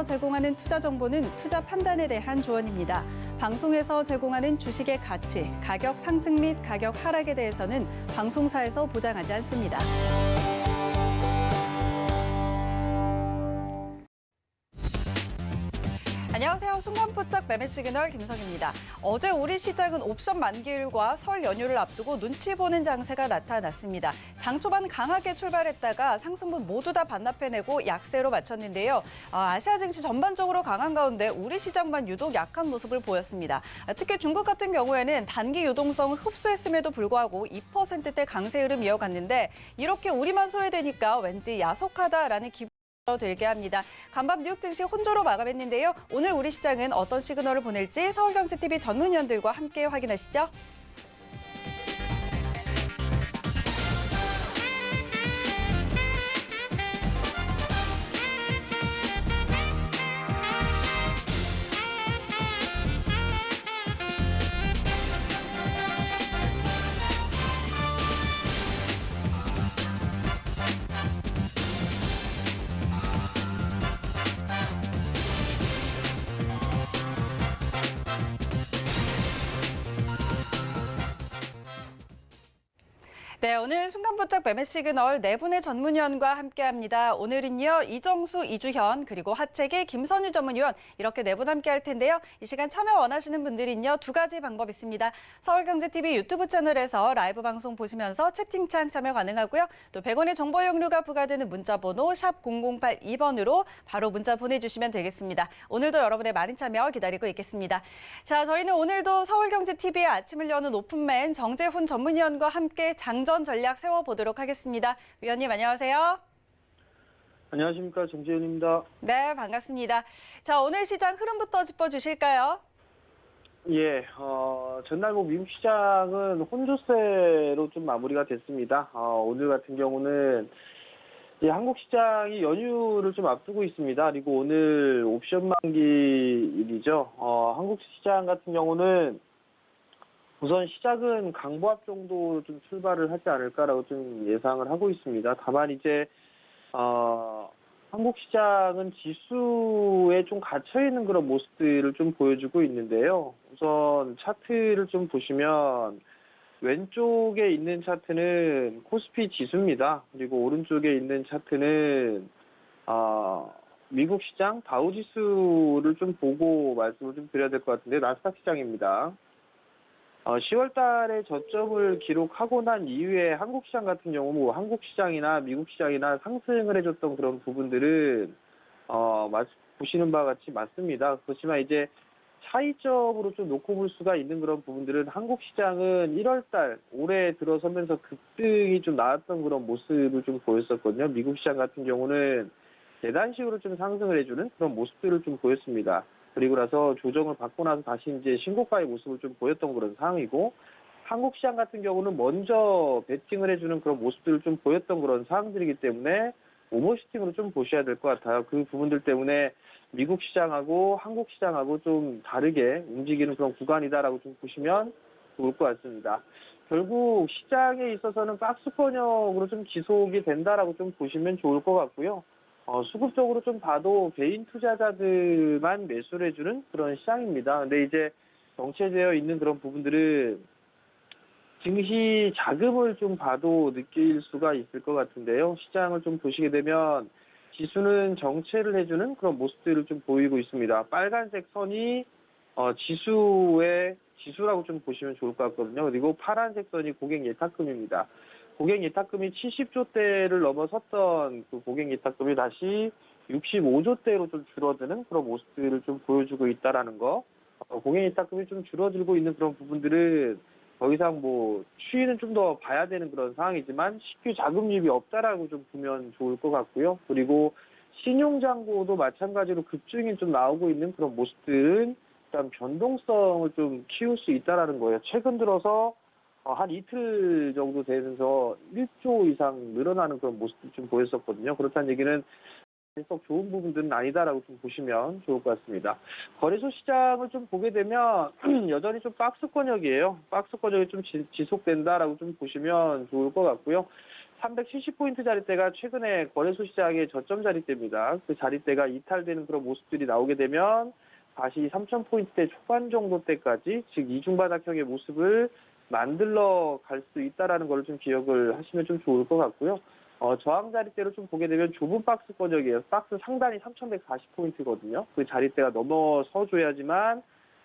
방송에서 제공하는 투자 정보는 투자 판단에 대한 조언입니다. 방송에서 제공하는 주식의 가치, 가격 상승 및 가격 하락에 대해서는 방송사에서 보장하지 않습니다. 안녕하세요. 순간포착 매매 시그널 김성입니다. 어제 우리 시장은 옵션 만기일과 설 연휴를 앞두고 눈치 보는 장세가 나타났습니다. 장 초반 강하게 출발했다가 상승분 모두 다 반납해내고 약세로 마쳤는데요. 아시아 증시 전반적으로 강한 가운데 우리 시장만 유독 약한 모습을 보였습니다. 특히 중국 같은 경우에는 단기 유동성을 흡수했음에도 불구하고 2%대 강세 흐름 이어갔는데 이렇게 우리만 소외되니까 왠지 야속하다라는 기분이 들게 합니다. 간밤 뉴욕 증시 혼조로 마감했는데요. 오늘 우리 시장은 어떤 시그널을 보낼지 서울경제TV 전문위원들과 함께 확인하시죠. 네, 오늘 순간포착 매매 시그널 네 분의 전문위원과 함께합니다. 오늘은요, 이정수, 이주현, 그리고 하채기, 김선유 전문위원 이렇게 네 분 함께할 텐데요. 이 시간 참여 원하시는 분들은요, 두 가지 방법 있습니다. 서울경제TV 유튜브 채널에서 라이브 방송 보시면서 채팅창 참여 가능하고요. 또 100원의 정보 이용료가 부과되는 문자번호 샵 0082번으로 바로 문자 보내주시면 되겠습니다. 오늘도 여러분의 많은 참여 기다리고 있겠습니다. 자, 저희는 오늘도 서울경제TV의 아침을 여는 오픈맨 정재훈 전문위원과 함께 장전 전략 세워보도록 하겠습니다. 위원님 안녕하세요. 안녕하십니까, 정재훈입니다. 네, 반갑습니다. 자, 오늘 시장 흐름부터 짚어주실까요? 예, 전날 미국 시장은 혼조세로 좀 마무리가 됐습니다. 오늘 같은 경우는 한국 시장이 연휴를 좀 앞두고 있습니다. 그리고 오늘 옵션 만기일이죠. 한국 시장 같은 경우는 우선 시작은 강보합 정도 좀 출발을 하지 않을까라고 좀 예상을 하고 있습니다. 다만 이제 한국 시장은 지수에 좀 갇혀 있는 그런 모습들을 좀 보여주고 있는데요. 우선 차트를 좀 보시면 왼쪽에 있는 차트는 코스피 지수입니다. 그리고 오른쪽에 있는 차트는 미국 시장 다우 지수를 좀 보고 말씀을 좀 드려야 될 것 같은데 나스닥 시장입니다. 10월 달에 저점을 기록하고 난 이후에 한국 시장 같은 경우 한국 시장이나 미국 시장이나 상승을 해줬던 그런 부분들은 보시는 바와 같이 맞습니다. 그렇지만 이제 차이점으로 좀 놓고 볼 수가 있는 그런 부분들은 한국 시장은 1월 달 올해 들어서면서 급등이 좀 나왔던 그런 모습을 좀 보였었거든요. 미국 시장 같은 경우는 계단식으로 좀 상승을 해주는 그런 모습들을 좀 보였습니다. 그리고 나서 조정을 받고 나서 다시 이제 신고가의 모습을 좀 보였던 그런 상황이고, 한국 시장 같은 경우는 먼저 베팅을 해주는 그런 모습들을 좀 보였던 그런 상황들이기 때문에 오버슈팅으로 좀 보셔야 될 것 같아요. 그 부분들 때문에 미국 시장하고 한국 시장하고 좀 다르게 움직이는 그런 구간이다라고 좀 보시면 좋을 것 같습니다. 결국 시장에 있어서는 박스권역으로 좀 지속이 된다라고 좀 보시면 좋을 것 같고요. 수급적으로 좀 봐도 개인 투자자들만 매수를 해주는 그런 시장입니다. 근데 이제 정체되어 있는 그런 부분들은 증시 자금을 좀 봐도 느낄 수가 있을 것 같은데요. 시장을 좀 보시게 되면 지수는 정체를 해주는 그런 모습들을 좀 보이고 있습니다. 빨간색 선이 지수라고 좀 보시면 좋을 것 같거든요. 그리고 파란색 선이 고객 예탁금입니다. 고객 예탁금이 70조대를 넘어섰던 그 고객 예탁금이 다시 65조대로 좀 줄어드는 그런 모습들을 좀 보여주고 있다라는 거. 고객 예탁금이 좀 줄어들고 있는 그런 부분들은 더 이상 추이는 좀 더 봐야 되는 그런 상황이지만 신규 자금 유입이 없다라고 좀 보면 좋을 것 같고요. 그리고 신용잔고도 마찬가지로 급증이 좀 나오고 있는 그런 모습들은 일단 변동성을 좀 키울 수 있다라는 거예요. 최근 들어서 한 이틀 정도 되면서 1조 이상 늘어나는 그런 모습도 좀 보였었거든요. 그렇다는 얘기는 썩 좋은 부분들은 아니다라고 좀 보시면 좋을 것 같습니다. 거래소 시장을 좀 보게 되면 여전히 좀 박스권역이에요. 박스권역이 좀 지속된다라고 좀 보시면 좋을 것 같고요. 370포인트 자리대가 최근에 거래소 시장의 저점 자리대입니다. 그 자리대가 이탈되는 그런 모습들이 나오게 되면 다시 3,000포인트대 초반 정도 때까지, 즉 이중바닥형의 모습을 만들러 갈 수 있다라는 걸 좀 기억을 하시면 좀 좋을 것 같고요. 저항 자리대로 좀 보게 되면 좁은 박스권역이에요. 박스 상단이 3,140포인트거든요. 그 자리대가 넘어서 줘야지만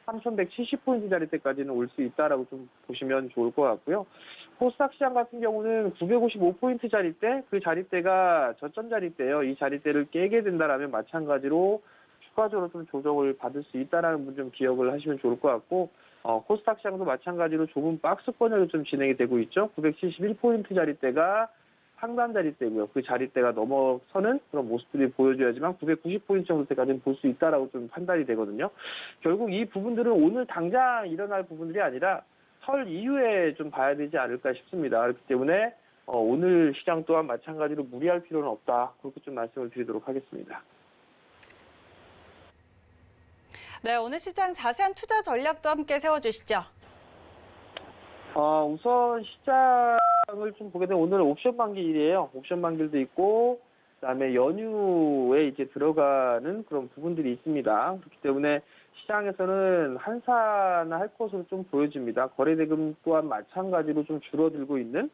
3,170포인트 자리대까지는 올 수 있다라고 좀 보시면 좋을 것 같고요. 코스닥 시장 같은 경우는 955포인트 자리대, 그 자리대가 저점 자리대예요. 이 자리대를 깨게 된다라면 마찬가지로 추가적으로 좀 조정을 받을 수 있다라는 분 좀 기억을 하시면 좋을 것 같고, 코스닥 시장도 마찬가지로 좁은 박스권으로 좀 진행이 되고 있죠. 971포인트 자리대가 상단 자리대고요. 그 자리대가 넘어서는 그런 모습들이 보여줘야지만 990포인트 정도까지는 볼 수 있다라고 좀 판단이 되거든요. 결국 이 부분들은 오늘 당장 일어날 부분들이 아니라 설 이후에 좀 봐야 되지 않을까 싶습니다. 그렇기 때문에 오늘 시장 또한 마찬가지로 무리할 필요는 없다. 그렇게 좀 말씀을 드리도록 하겠습니다. 네, 오늘 시장 자세한 투자 전략도 함께 세워주시죠. 우선 시장을 좀 보게 되면 오늘 옵션 만기일이에요. 옵션 만기일도 있고, 그다음에 연휴에 이제 들어가는 그런 부분들이 있습니다. 그렇기 때문에 시장에서는 한산할 것으로 좀 보여집니다. 거래대금 또한 마찬가지로 좀 줄어들고 있는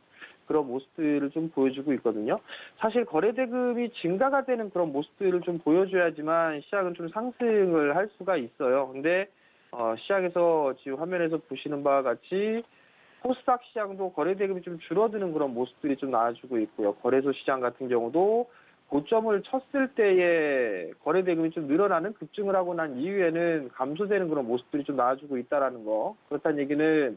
그런 모습들을 좀 보여주고 있거든요. 사실 거래대금이 증가가 되는 그런 모습들을 좀 보여줘야지만 시장은 좀 상승을 할 수가 있어요. 근데 시장에서 지금 화면에서 보시는 바와 같이 코스닥 시장도 거래대금이 좀 줄어드는 그런 모습들이 좀 나와주고 있고요. 거래소 시장 같은 경우도 고점을 쳤을 때에 거래대금이 좀 늘어나는, 급증을 하고 난 이후에는 감소되는 그런 모습들이 좀 나와주고 있다라는 거. 그렇다는 얘기는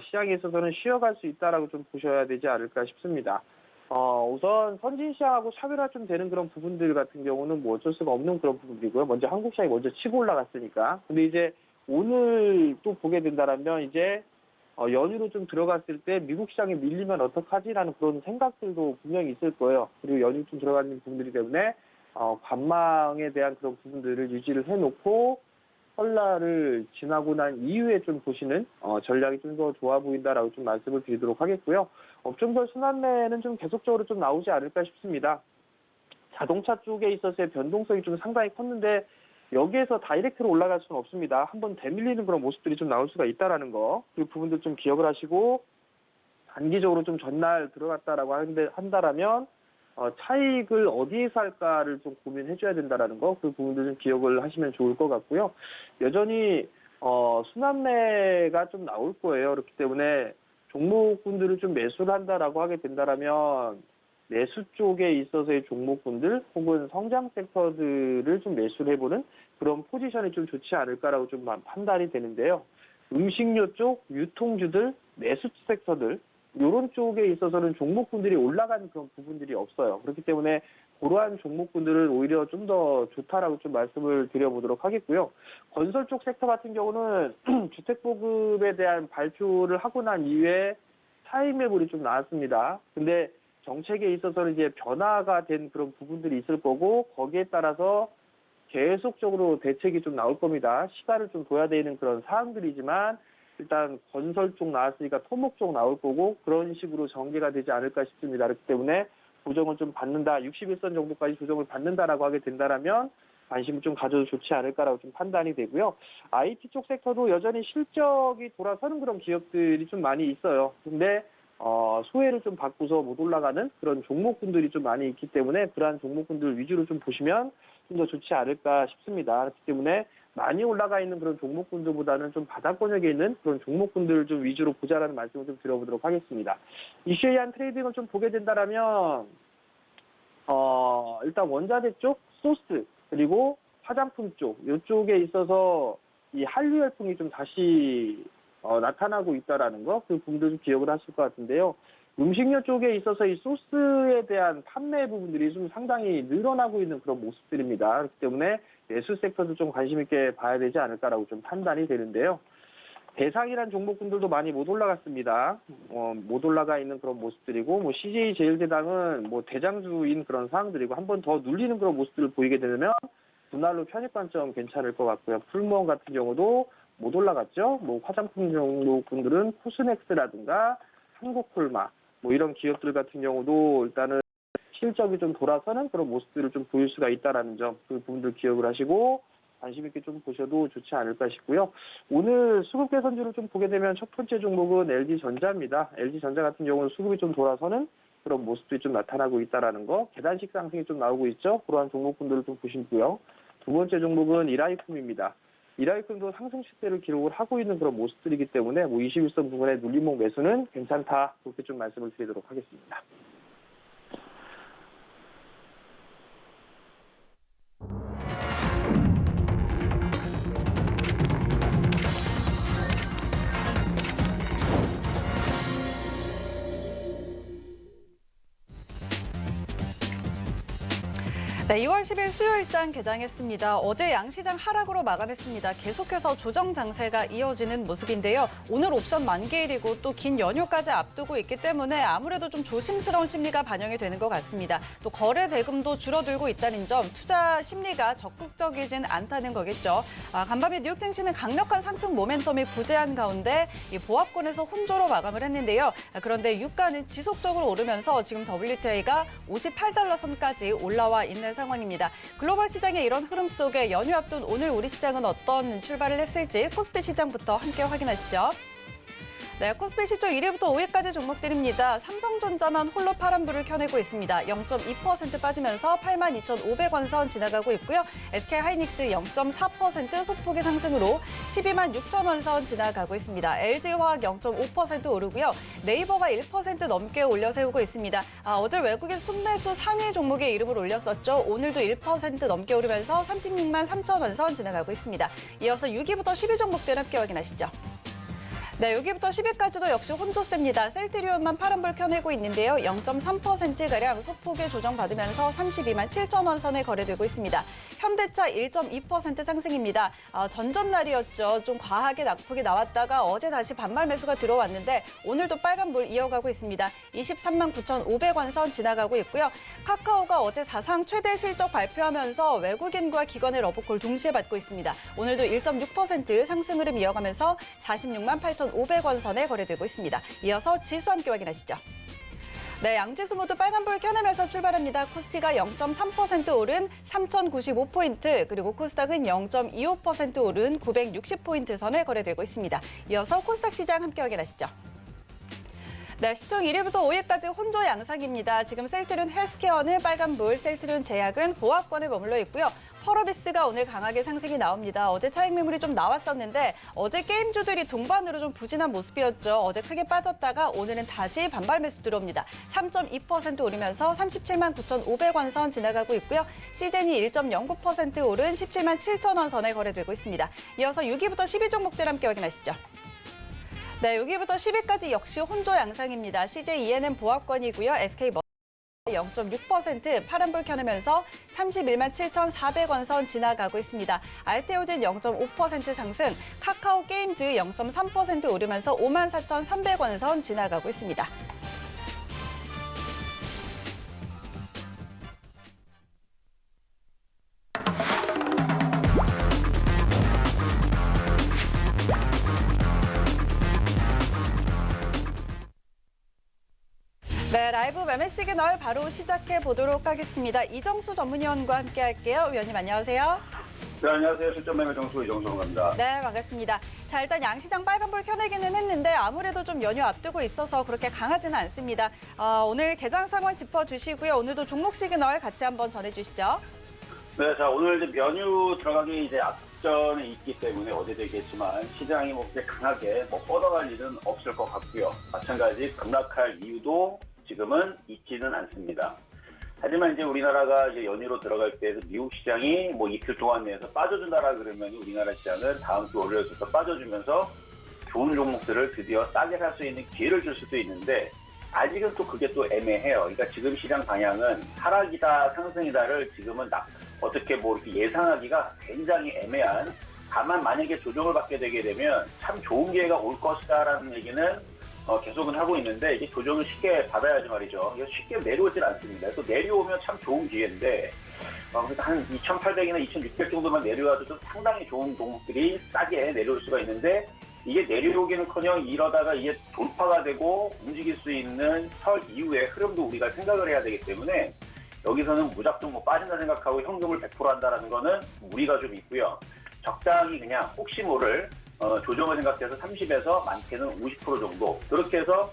시장에 있어서는 쉬어갈 수 있다라고 좀 보셔야 되지 않을까 싶습니다. 우선 선진 시장하고 차별화 좀 되는 그런 부분들 같은 경우는 뭐 어쩔 수가 없는 그런 부분들이고요. 먼저 한국 시장이 먼저 치고 올라갔으니까. 근데 이제 오늘 또 보게 된다라면 이제 연휴로 좀 들어갔을 때 미국 시장에 밀리면 어떡하지라는 그런 생각들도 분명히 있을 거예요. 그리고 연휴 좀 들어가는 부분들이 때문에 관망에 대한 그런 부분들을 유지를 해놓고 설날을 지나고 난 이후에 좀 보시는 전략이 좀 더 좋아 보인다라고 좀 말씀을 드리도록 하겠고요. 업종별 순환매는 좀 계속적으로 좀 나오지 않을까 싶습니다. 자동차 쪽에 있어서의 변동성이 좀 상당히 컸는데 여기에서 다이렉트로 올라갈 수는 없습니다. 한번 되밀리는 그런 모습들이 좀 나올 수가 있다라는 거. 그 부분들 좀 기억을 하시고 단기적으로 좀 전날 들어갔다라고 한다라면 차익을 어디에서 할까를 좀 고민해줘야 된다라는 거. 그 부분들 좀 기억을 하시면 좋을 것 같고요. 여전히 순환매가 좀 나올 거예요. 그렇기 때문에 종목군들을 좀 매수를 한다라고 하게 된다라면 내수 쪽에 있어서의 종목군들 혹은 성장 섹터들을 좀 매수를 해보는 그런 포지션이 좀 좋지 않을까라고 좀 판단이 되는데요. 음식료 쪽, 유통주들, 내수 섹터들 이런 쪽에 있어서는 종목군들이 올라가는 그런 부분들이 없어요. 그렇기 때문에 그러한 종목군들은 오히려 좀 더 좋다라고 좀 말씀을 드려보도록 하겠고요. 건설 쪽 섹터 같은 경우는 주택보급에 대한 발표를 하고 난 이후에 차익 매물이 좀 나왔습니다. 근데 정책에 있어서는 이제 변화가 된 그런 부분들이 있을 거고 거기에 따라서 계속적으로 대책이 좀 나올 겁니다. 시간을 좀 둬야 되는 그런 사항들이지만 일단 건설 쪽 나왔으니까 토목 쪽 나올 거고 그런 식으로 전개가 되지 않을까 싶습니다. 그렇기 때문에 조정을 좀 받는다, 61선 정도까지 조정을 받는다라고 하게 된다라면 관심을 좀 가져도 좋지 않을까라고 좀 판단이 되고요. IT 쪽 섹터도 여전히 실적이 돌아서는 그런 기업들이 좀 많이 있어요. 근데 소외를 좀 받고서 못 올라가는 그런 종목군들이 좀 많이 있기 때문에 그러한 종목군들 위주로 좀 보시면 좀 더 좋지 않을까 싶습니다. 그렇기 때문에 많이 올라가 있는 그런 종목군들보다는 좀 바닥권역에 있는 그런 종목군들을 좀 위주로 보자라는 말씀을 좀 드려보도록 하겠습니다. 이슈에 의한 트레이딩을 좀 보게 된다라면 일단 원자재 쪽, 소스 그리고 화장품 쪽 이쪽에 있어서 이 한류 열풍이 좀 다시 나타나고 있다라는 거, 그 부분도 좀 기억을 하실 것 같은데요. 음식료 쪽에 있어서 이 소스에 대한 판매 부분들이 좀 상당히 늘어나고 있는 그런 모습들입니다. 그렇기 때문에 내수 섹터도 좀 관심 있게 봐야 되지 않을까라고 좀 판단이 되는데요. 대상이란 종목군들도 많이 못 올라갔습니다. 못 올라가 있는 그런 모습들이고, 뭐 CJ 제일제당은 뭐 대장주인 그런 상황들이고 한 번 더 눌리는 그런 모습들을 보이게 되면 분할로 편입 관점 괜찮을 것 같고요. 풀무원 같은 경우도 못 올라갔죠. 뭐 화장품 종목군들은 코스넥스라든가 한국콜마, 뭐 이런 기업들 같은 경우도 일단은 실적이 좀 돌아서는 그런 모습들을 좀 보일 수가 있다라는 점, 그 부분들 기억을 하시고 관심 있게 좀 보셔도 좋지 않을까 싶고요. 오늘 수급 개선주를 좀 보게 되면 첫 번째 종목은 LG전자입니다. LG전자 같은 경우는 수급이 좀 돌아서는 그런 모습들이 좀 나타나고 있다라는 거, 계단식 상승이 좀 나오고 있죠. 그러한 종목분들을 좀 보시고요. 두 번째 종목은 이라이쿰입니다. 이라이쿰도 상승 시대를 기록을 하고 있는 그런 모습들이기 때문에 뭐 21선 부분의 눌림목 매수는 괜찮다, 그렇게 좀 말씀을 드리도록 하겠습니다. 네, 2월 10일 수요일장 개장했습니다. 어제 양시장 하락으로 마감했습니다. 계속해서 조정 장세가 이어지는 모습인데요. 오늘 옵션 만기일이고 또 긴 연휴까지 앞두고 있기 때문에 아무래도 좀 조심스러운 심리가 반영이 되는 것 같습니다. 또 거래 대금도 줄어들고 있다는 점, 투자 심리가 적극적이진 않다는 거겠죠. 간밤에 뉴욕 증시는 강력한 상승 모멘텀이 부재한 가운데 이 보합권에서 혼조로 마감을 했는데요. 그런데 유가는 지속적으로 오르면서 지금 WTI가 58달러 선까지 올라와 있는 상황입니다. 글로벌 시장의 이런 흐름 속에 연휴 앞둔 오늘 우리 시장은 어떤 출발을 했을지 코스피 시장부터 함께 확인하시죠. 네, 코스피 시총 1위부터 5위까지 종목들입니다. 삼성전자만 홀로 파란불을 켜내고 있습니다. 0.2% 빠지면서 82,500원 선 지나가고 있고요. SK하이닉스 0.4% 소폭의 상승으로 12만 6천원 선 지나가고 있습니다. LG화학 0.5% 오르고요. 네이버가 1% 넘게 올려 세우고 있습니다. 어제 외국인 순매수 상위 종목의 이름을 올렸었죠. 오늘도 1% 넘게 오르면서 36만 3천원 선 지나가고 있습니다. 이어서 6위부터 10위 종목들 함께 확인하시죠. 네, 여기부터 10위까지도 역시 혼조세입니다. 셀트리온만 파란불 켜내고 있는데요. 0.3%가량 소폭의 조정받으면서 32만 7천원 선에 거래되고 있습니다. 현대차 1.2% 상승입니다. 전전날이었죠. 좀 과하게 낙폭이 나왔다가 어제 다시 반발 매수가 들어왔는데 오늘도 빨간불 이어가고 있습니다. 23만 9,500원 선 지나가고 있고요. 카카오가 어제 사상 최대 실적 발표하면서 외국인과 기관의 러브콜 동시에 받고 있습니다. 오늘도 1.6% 상승 흐름 이어가면서 46만 8,500원 선에 거래되고 있습니다. 이어서 지수 함께 확인하시죠. 네, 양지수 모두 빨간불 켜내면서 출발합니다. 코스피가 0.3% 오른 3,095포인트, 그리고 코스닥은 0.25% 오른 960포인트 선에 거래되고 있습니다. 이어서 코스닥 시장 함께 확인하시죠. 네, 시총 1위부터 5위까지 혼조 양상입니다. 지금 셀트리온 헬스케어는 빨간불, 셀트리온 제약은 보합권에 머물러 있고요. 펄어비스가 오늘 강하게 상승이 나옵니다. 어제 차익 매물이 좀 나왔었는데 어제 게임주들이 동반으로 좀 부진한 모습이었죠. 어제 크게 빠졌다가 오늘은 다시 반발 매수 들어옵니다. 3.2% 오르면서 37만 9,500원 선 지나가고 있고요. 시젠이 1.09% 오른 17만 7천원 선에 거래되고 있습니다. 이어서 6위부터 10위 종목들 함께 확인하시죠. 네, 6위부터 10위까지 역시 혼조 양상입니다. CJ-ENM 보합권이고요. SK 0.6% 파란불 켜내면서 31만 7,400원 선 지나가고 있습니다. 알테오젠 0.5% 상승, 카카오 게임즈 0.3% 오르면서 5만 4,300원 선 지나가고 있습니다. 네, 라이브 매매 시그널 바로 시작해 보도록 하겠습니다. 이정수 전문위원과 함께 할게요. 위원님 안녕하세요. 네, 안녕하세요. 실전매매 정수 이정수라고 합니다. 네, 반갑습니다. 자, 일단 양시장 빨간불 켜내기는 했는데 아무래도 좀 연휴 앞두고 있어서 그렇게 강하지는 않습니다. 오늘 개장 상황 짚어주시고요. 오늘도 종목 시그널 같이 한번 전해주시죠. 네, 자 오늘 이제 연휴 들어가기 이제 앞전에 있기 때문에 어제도 얘기했지만 시장이 뭐 그렇게 강하게 뭐 뻗어갈 일은 없을 것 같고요. 마찬가지 급락할 이유도 지금은 있지는 않습니다. 하지만 이제 우리나라가 이제 연휴로 들어갈 때 미국 시장이 뭐 이틀 동안 내에서 빠져준다라 그러면 우리나라 시장은 다음 주 월요일부터 빠져주면서 좋은 종목들을 드디어 싸게 살 수 있는 기회를 줄 수도 있는데 아직은 또 그게 또 애매해요. 그러니까 지금 시장 방향은 하락이다 상승이다를 지금은 어떻게 뭐 이렇게 예상하기가 굉장히 애매한, 다만 만약에 조정을 받게 되게 되면 참 좋은 기회가 올 것이다라는 얘기는 계속은 하고 있는데 이게 조정을 쉽게 받아야지 말이죠. 이거 쉽게 내려오질 않습니다. 또 내려오면 참 좋은 기회인데 그러니까 한 2,800이나 2,600 정도만 내려와도 좀 상당히 좋은 종목들이 싸게 내려올 수가 있는데 이게 내려오기는커녕 이러다가 이게 돌파가 되고 움직일 수 있는 설 이후의 흐름도 우리가 생각을 해야 되기 때문에 여기서는 무작정 뭐 빠진다 생각하고 현금을 100% 한다라는 거는 무리가 좀 있고요. 적당히 그냥 혹시 모를 조정을 생각해서 30에서 많게는 50% 정도 그렇게 해서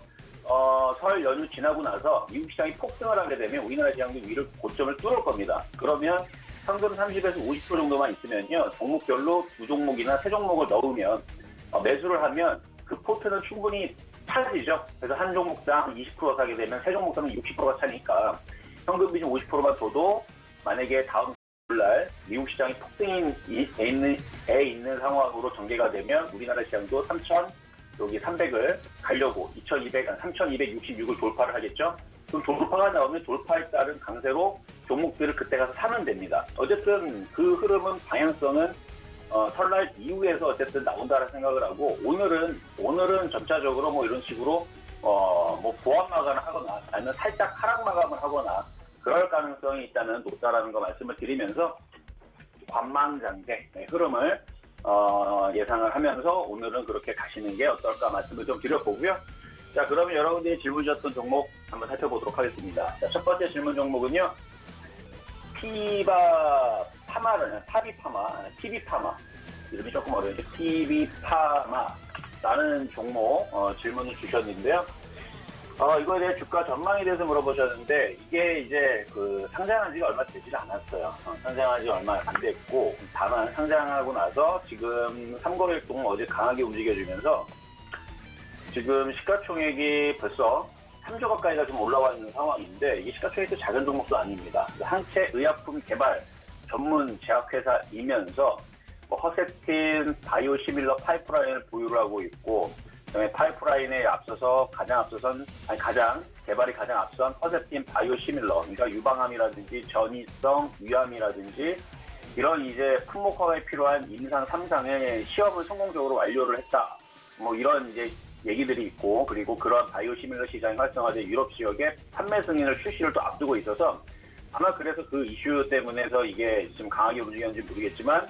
설 연휴 지나고 나서 미국 시장이 폭등을 하게 되면 우리나라 시장도 위를 고점을 뚫을 겁니다. 그러면 현금 30에서 50% 정도만 있으면요. 종목별로 두 종목이나 세 종목을 넣으면 매수를 하면 그 포트는 충분히 차지죠. 그래서 한 종목당 20% 사게 되면 세 종목당 60%가 차니까 현금 비중 50%만 줘도 만약에 다음 날 미국 시장이 폭등에 있는 상황으로 전개가 되면 우리나라 시장도 3,300을 가려고 3,266을 돌파를 하겠죠. 그럼 돌파가 나오면 돌파에 따른 강세로 종목들을 그때 가서 사면 됩니다. 어쨌든 그 흐름은 방향성은 설날 이후에서 어쨌든 나온다는 생각을 하고 오늘은 전체적으로 뭐 이런 식으로 뭐 보합 마감을 하거나 아니면 살짝 하락 마감을 하거나 그럴 가능성이 있다는 높다라는 거 말씀을 드리면서 관망장세 흐름을 예상을 하면서 오늘은 그렇게 가시는 게 어떨까 말씀을 좀 드려보고요. 자, 그러면 여러분들이 질문 주셨던 종목 한번 살펴보도록 하겠습니다. 자, 첫 번째 질문 종목은요. TV파마 이름이 조금 어려운데 TV파마라는 종목 질문을 주셨는데요. 이거에 대해 주가 전망에 대해서 물어보셨는데 이게 이제 상장한 지가 얼마 되지 않았어요. 상장한 지 얼마 안 됐고 다만 상장하고 나서 지금 3거래일 어제 강하게 움직여주면서 지금 시가총액이 벌써 3조 가까이가 좀 올라와 있는 상황인데 이게 시가총액도 작은 종목도 아닙니다. 항체 의약품 개발 전문 제약회사이면서 허셉틴 바이오시밀러 파이프라인을 보유를 하고 있고 그다음에 파이프라인에 앞서서 개발이 가장 앞선 허셉틴 바이오시밀러, 그러니까 유방암이라든지 전이성 위암이라든지 이런 이제 품목화에 필요한 임상 3상의 시험을 성공적으로 완료를 했다. 뭐 이런 이제 얘기들이 있고 그리고 그런 바이오시밀러 시장이 활성화된 유럽 지역에 판매 승인을 출시를 또 앞두고 있어서 아마 그래서 그 이슈 때문에서 이게 지금 강하게 움직였는지 모르겠지만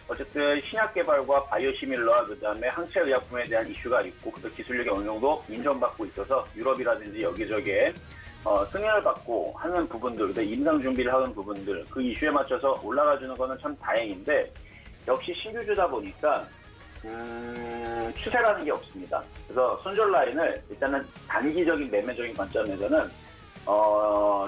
어쨌든 신약 개발과 바이오시밀러 그다음에 항체 의약품에 대한 이슈가 있고 그 기술력이 어느 정도 인정받고 있어서 유럽이라든지 여기저기에 승인을 받고 하는 부분들, 임상 준비를 하는 부분들 그 이슈에 맞춰서 올라가주는 거는 참 다행인데 역시 신규주다 보니까 추세라는 게 없습니다. 그래서 손절 라인을 일단은 단기적인 매매적인 관점에서는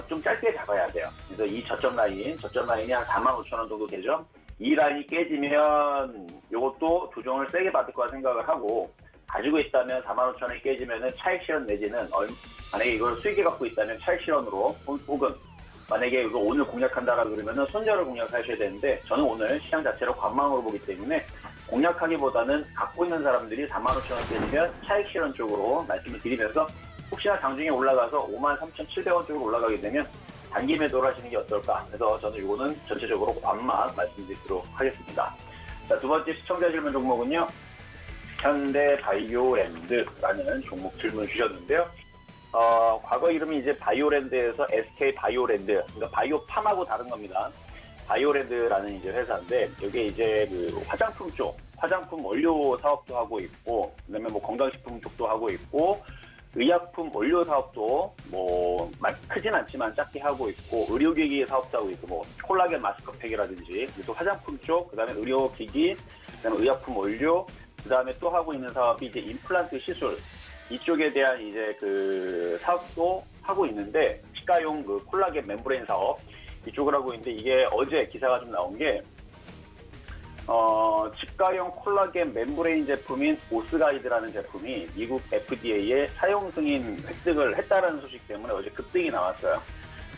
좀 짧게 잡아야 돼요. 그래서 이 저점 라인이 한 45,000원 정도 되죠. 이 라인이 깨지면 이것도 조정을 세게 받을 거라 생각을 하고 가지고 있다면 45,000원이 깨지면은 차익 실현 내지는 만약에 이걸 수익에 갖고 있다면 차익 실현으로 혹은 만약에 이거 오늘 공략한다라고 그러면은 손절을 공략하셔야 되는데 저는 오늘 시장 자체로 관망으로 보기 때문에 공략하기보다는 갖고 있는 사람들이 45,000원 깨지면 차익 실현 쪽으로 말씀을 드리면서 혹시나 장중에 올라가서 53,700원 쪽으로 올라가게 되면 단기 매도를 하시는 게 어떨까. 그래서 저는 이거는 전체적으로 관망 말씀드리도록 하겠습니다. 자, 두 번째 시청자 질문 종목은요. 현대바이오랜드라는 종목 질문을 주셨는데요. 과거 이름이 이제 바이오랜드에서 SK 바이오랜드, 그러니까 바이오팜하고 다른 겁니다. 바이오랜드라는 이제 회사인데, 여기에 이제 화장품 쪽, 화장품 원료 사업도 하고 있고, 그다음에 건강식품 쪽도 하고 있고, 의약품 원료 사업도 크진 않지만 작게 하고 있고, 의료기기 사업도 하고 있고, 콜라겐 마스크팩이라든지, 또 화장품 쪽, 그다음에 의료기기, 그다음에 의약품 원료, 그다음에 또 하고 있는 사업이 이제 임플란트 시술 이쪽에 대한 이제 사업도 하고 있는데 치과용 콜라겐 멤브레인 사업 이쪽을 하고 있는데 이게 어제 기사가 좀 나온 게 치과용 콜라겐 멤브레인 제품인 오스가이드라는 제품이 미국 FDA에 사용 승인 획득을 했다라는 소식 때문에 어제 급등이 나왔어요.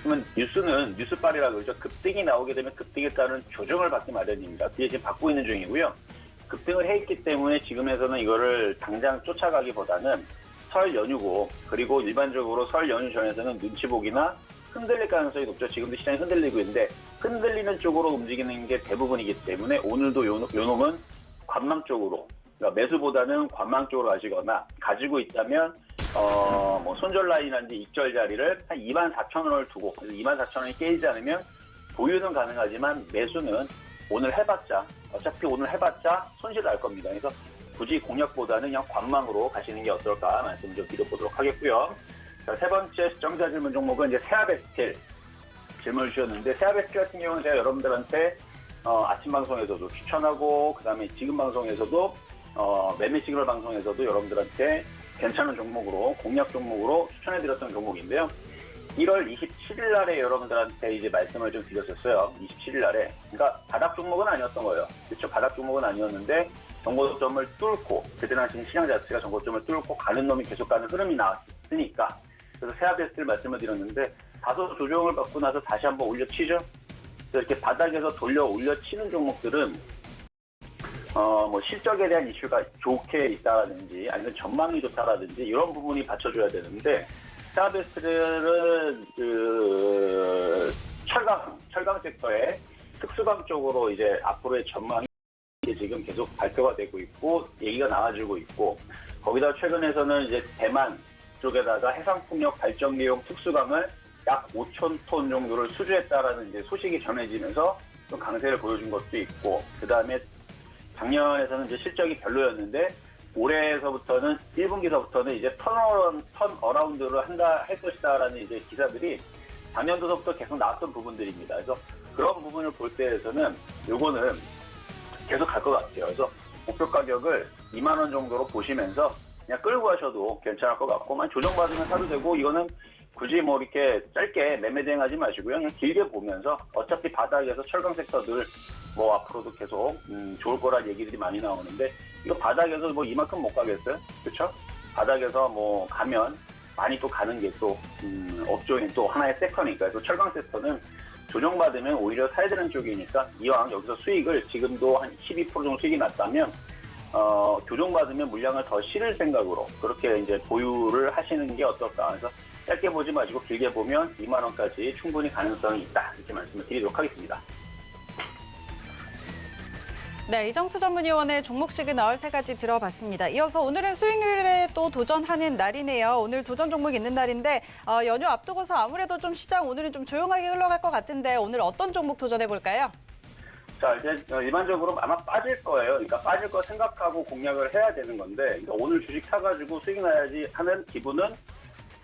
그러면 뉴스는 뉴스빨이라고 그러죠. 급등이 나오게 되면 급등에 따른 조정을 받기 마련입니다. 그게 지금 받고 있는 중이고요. 급등을 해 있기 때문에 지금에서는 이거를 당장 쫓아가기보다는 설 연휴고 그리고 일반적으로 설 연휴 전에서는 눈치 보기나 흔들릴 가능성이 높죠. 지금도 시장이 흔들리고 있는데 흔들리는 쪽으로 움직이는 게 대부분이기 때문에 오늘도 요 놈은 관망 쪽으로 그러니까 매수보다는 관망 쪽으로 가시거나 가지고 있다면 손절 라인이라든지 익절 자리를 한 24,000원을 두고 24,000원이 깨지지 않으면 보유는 가능하지만 매수는 오늘 해봤자 어차피 오늘 해봤자 손실 날 겁니다. 그래서 굳이 공략보다는 그냥 관망으로 가시는 게 어떨까 말씀 좀 드려보도록 하겠고요. 자, 세 번째 시청자 질문 종목은 이제 세아베스틸 질문을 주셨는데, 세아베스틸 같은 경우는 제가 여러분들한테 아침 방송에서도 추천하고, 그 다음에 지금 방송에서도 매매 시그널 방송에서도 여러분들한테 괜찮은 종목으로, 공략 종목으로 추천해드렸던 종목인데요. 1월 27일 날에 여러분들한테 이제 말씀을 좀 드렸었어요. 27일 날에. 그러니까 바닥 종목은 아니었던 거예요. 그렇죠? 바닥 종목은 아니었는데 정고점을 뚫고, 그때 당시 시장 자체가 정고점을 뚫고 가는 놈이 계속 가는 흐름이 나왔으니까, 그래서 세아베스트를 말씀을 드렸는데, 다소 조정을 받고 나서 다시 한번 올려치죠. 이렇게 바닥에서 돌려 올려치는 종목들은 뭐 실적에 대한 이슈가 좋게 있다라든지 아니면 전망이 좋다라든지 이런 부분이 받쳐줘야 되는데, 세아베스트는 그 철강 섹터의 특수강 쪽으로 이제 앞으로의 전망이 지금 계속 발표가 되고 있고 얘기가 나와지고 있고, 거기다 최근에서는 이제 대만 쪽에다가 해상풍력 발전기용 특수강을 약 5,000톤 정도를 수주했다라는 이제 소식이 전해지면서 좀 강세를 보여준 것도 있고, 그 다음에 작년에서는 이제 실적이 별로였는데 올해에서부터는 1분기서부터는 이제 턴어라운드를 할 것이다라는 이제 기사들이 작년도서부터 계속 나왔던 부분들입니다. 그래서 그런 부분을 볼 때에서는 요거는 계속 갈 것 같아요. 그래서 목표 가격을 2만 원 정도로 보시면서 그냥 끌고 가셔도 괜찮을 것 같고, 만 조정받으면 사도 되고, 이거는 굳이 뭐 이렇게 짧게 매매 대응하지 마시고요. 그냥 길게 보면서 어차피 바닥에서 철강 섹터들 뭐 앞으로도 계속 좋을 거란 얘기들이 많이 나오는데, 이거 바닥에서 뭐 이만큼 못 가겠어요? 그렇죠? 바닥에서 뭐 가면 많이 또 가는 게 또 업종이 또 하나의 섹터니까. 그래서 철강 섹터는 조정받으면 오히려 사야 되는 쪽이니까, 이왕 여기서 수익을 지금도 한 12% 정도 수익이 났다면 조정받으면 물량을 더 실을 생각으로 그렇게 이제 보유를 하시는 게 어떨까. 그래서 짧게 보지 마시고 길게 보면 2만 원까지 충분히 가능성이 있다, 이렇게 말씀을 드리도록 하겠습니다. 네, 이정수 전문위원의 종목 시그널 세 가지 들어봤습니다. 이어서 오늘은 수익률에 또 도전하는 날이네요. 오늘 도전 종목 있는 날인데 연휴 앞두고서 아무래도 좀 시장 오늘은 좀 조용하게 흘러갈 것 같은데, 오늘 어떤 종목 도전해 볼까요? 자, 이제 일반적으로 아마 빠질 거예요. 그러니까 빠질 거 생각하고 공략을 해야 되는 건데, 그러니까 오늘 주식 사가지고 수익 나야지 하는 기분은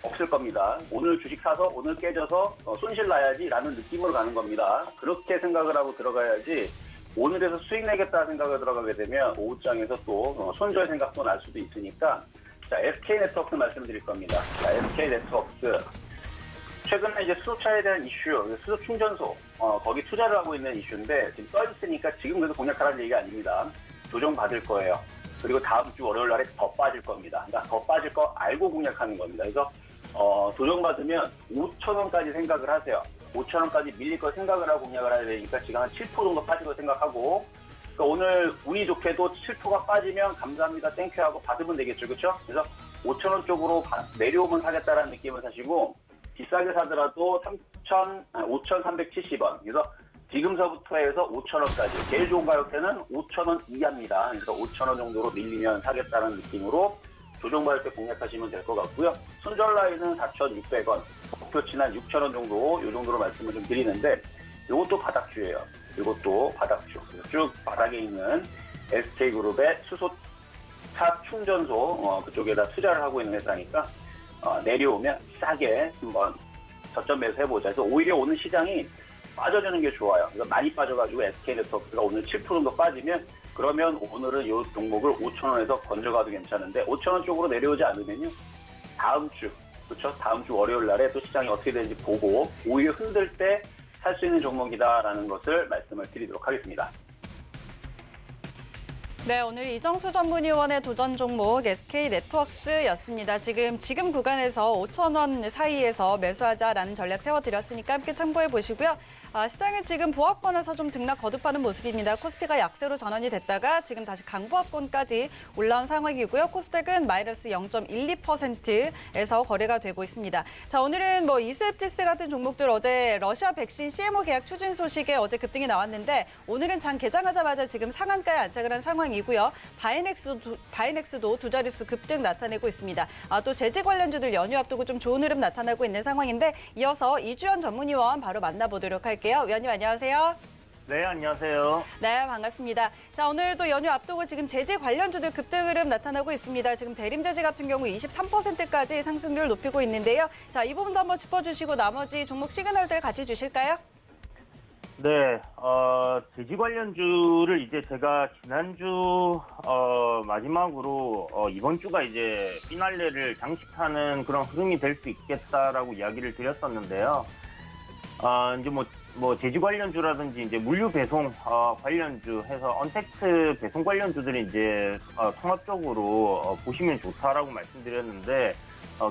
없을 겁니다. 오늘 주식 사서 오늘 깨져서 손실 나야지라는 느낌으로 가는 겁니다. 그렇게 생각을 하고 들어가야지, 오늘에서 수익 내겠다 생각을 들어가게 되면 오후장에서 또 손절 생각도 날 수도 있으니까, 자, SK네트워크 말씀드릴 겁니다. 자, SK네트워크. 최근에 이제 수소차에 대한 이슈, 수소 충전소, 거기 투자를 하고 있는 이슈인데, 지금 떠있으니까 지금 그래서 공략하라는 얘기가 아닙니다. 조정 받을 거예요. 그리고 다음 주 월요일 날에 더 빠질 겁니다. 그러니까 더 빠질 거 알고 공략하는 겁니다. 그래서, 조정 받으면 5,000원까지 생각을 하세요. 5,000원까지 밀릴 거 생각을 하고 공략을 해야 되니까 지금 한 7% 정도 빠질 거 생각하고, 그러니까 오늘 운이 좋게도 7%가 빠지면 감사합니다, 땡큐하고 받으면 되겠죠. 그렇죠? 그래서 5,000원 쪽으로 내려오면 사겠다라는 느낌을 사시고, 비싸게 사더라도 5,370원. 그래서 지금서부터 해서 5,000원까지. 제일 좋은 가격대는 5,000원 이하입니다. 그래서 5,000원 정도로 밀리면 사겠다는 느낌으로 조정받을 때 공략하시면 될 것 같고요. 손절 라인은 4,600원, 목표치는 6,000원 정도, 이 정도로 말씀을 좀 드리는데, 이것도 바닥주예요. 이것도 바닥주. 쭉 바닥에 있는 SK그룹의 수소차 충전소, 그쪽에다 투자를 하고 있는 회사니까, 내려오면 싸게 한번 저점 매수해보자. 그래서 오히려 오늘 시장이 빠져주는 게 좋아요. 그래서 많이 빠져가지고 SK네트워크가 오늘 7% 정도 빠지면, 그러면 오늘은 이 종목을 5,000원에서 건져가도 괜찮은데, 5,000원 쪽으로 내려오지 않으면요, 다음 주, 그렇죠? 다음 주 월요일 날에 또 시장이 어떻게 되는지 보고 오히려 흔들 때 살 수 있는 종목이다라는 것을 말씀을 드리도록 하겠습니다. 네, 오늘 이정수 전문위원의 도전 종목 SK네트워크스였습니다. 지금 구간에서 5,000원 사이에서 매수하자라는 전략 세워드렸으니까 함께 참고해 보시고요. 시장은 지금 보합권에서 좀 등락 거듭하는 모습입니다. 코스피가 약세로 전환이 됐다가 지금 다시 강보합권까지 올라온 상황이고요. 코스닥은 마이너스 0.12%에서 거래가 되고 있습니다. 자, 오늘은 뭐 이수앱지스 같은 종목들 어제 러시아 백신 CMO 계약 추진 소식에 어제 급등이 나왔는데, 오늘은 장 개장하자마자 지금 상한가에 안착을 한 상황이고요. 바이넥스도 두 자릿수 급등 나타내고 있습니다. 또 제재 관련주들 연휴 앞두고 좀 좋은 흐름 나타나고 있는 상황인데, 이어서 이주연 전문위원 바로 만나보도록 할게요. 위원님 안녕하세요. 네, 안녕하세요. 네, 반갑습니다. 자, 오늘도 연휴 앞두고 지금 제지 관련주들 급등 흐름 나타나고 있습니다. 지금 대림제지 같은 경우 23%까지 상승률 높이고 있는데요. 자, 이 부분도 한번 짚어주시고 나머지 종목 시그널들 같이 주실까요? 네, 제지 관련주를 이제 제가 지난주, 마지막으로, 이번 주가 이제 피날레를 장식하는 그런 흐름이 될 수 있겠다라고 이야기를 드렸었는데요. 이제 제지 관련주라든지 이제 물류 배송, 관련주 해서 언택트 배송 관련주들이 이제, 통합적으로, 보시면 좋다라고 말씀드렸는데,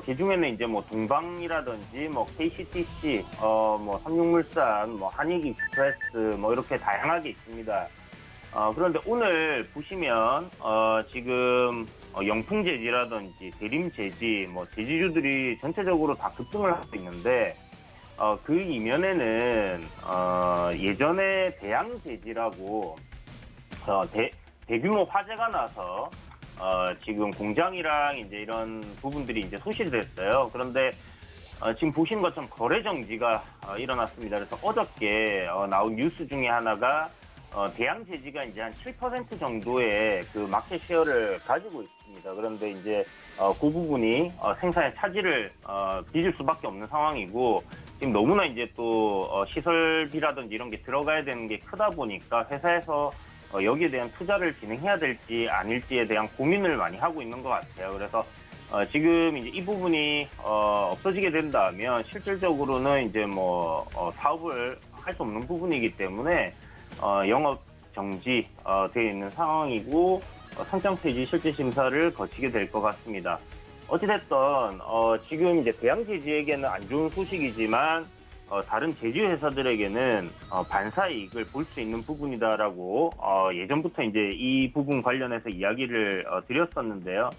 그중에는 이제 동방이라든지 KCTC, 삼육물산, 한익익스프레스, 이렇게 다양하게 있습니다. 그런데 오늘 보시면, 지금, 영풍제지라든지 대림제지, 제지주들이 전체적으로 다 급등을 하고 있는데, 그 이면에는, 예전에 대양제지라고, 대규모 화재가 나서, 지금 공장이랑 이제 이런 부분들이 이제 소실이 됐어요. 그런데, 지금 보시는 것처럼 거래 정지가 일어났습니다. 그래서 어저께 나온 뉴스 중에 하나가, 대양제지가 이제 한 7% 정도의 그 마켓 쉐어를 가지고 있습니다. 그런데 이제, 그 부분이 생산에 차질을 빚을 수밖에 없는 상황이고, 지금 너무나 이제 또 시설비라든지 이런 게 들어가야 되는 게 크다 보니까 회사에서 여기에 대한 투자를 진행해야 될지 아닐지에 대한 고민을 많이 하고 있는 것 같아요. 그래서 지금 이제 이 부분이 없어지게 된다면 실질적으로는 이제 사업을 할 수 없는 부분이기 때문에 영업 정지 되어 있는 상황이고 상장 폐지 실질 심사를 거치게 될 것 같습니다. 어찌됐든 지금 이제 대양제지에게는 안 좋은 소식이지만 다른 제주 회사들에게는 반사 이익을 볼 수 있는 부분이다라고 예전부터 이제 이 부분 관련해서 이야기를 드렸었는데요.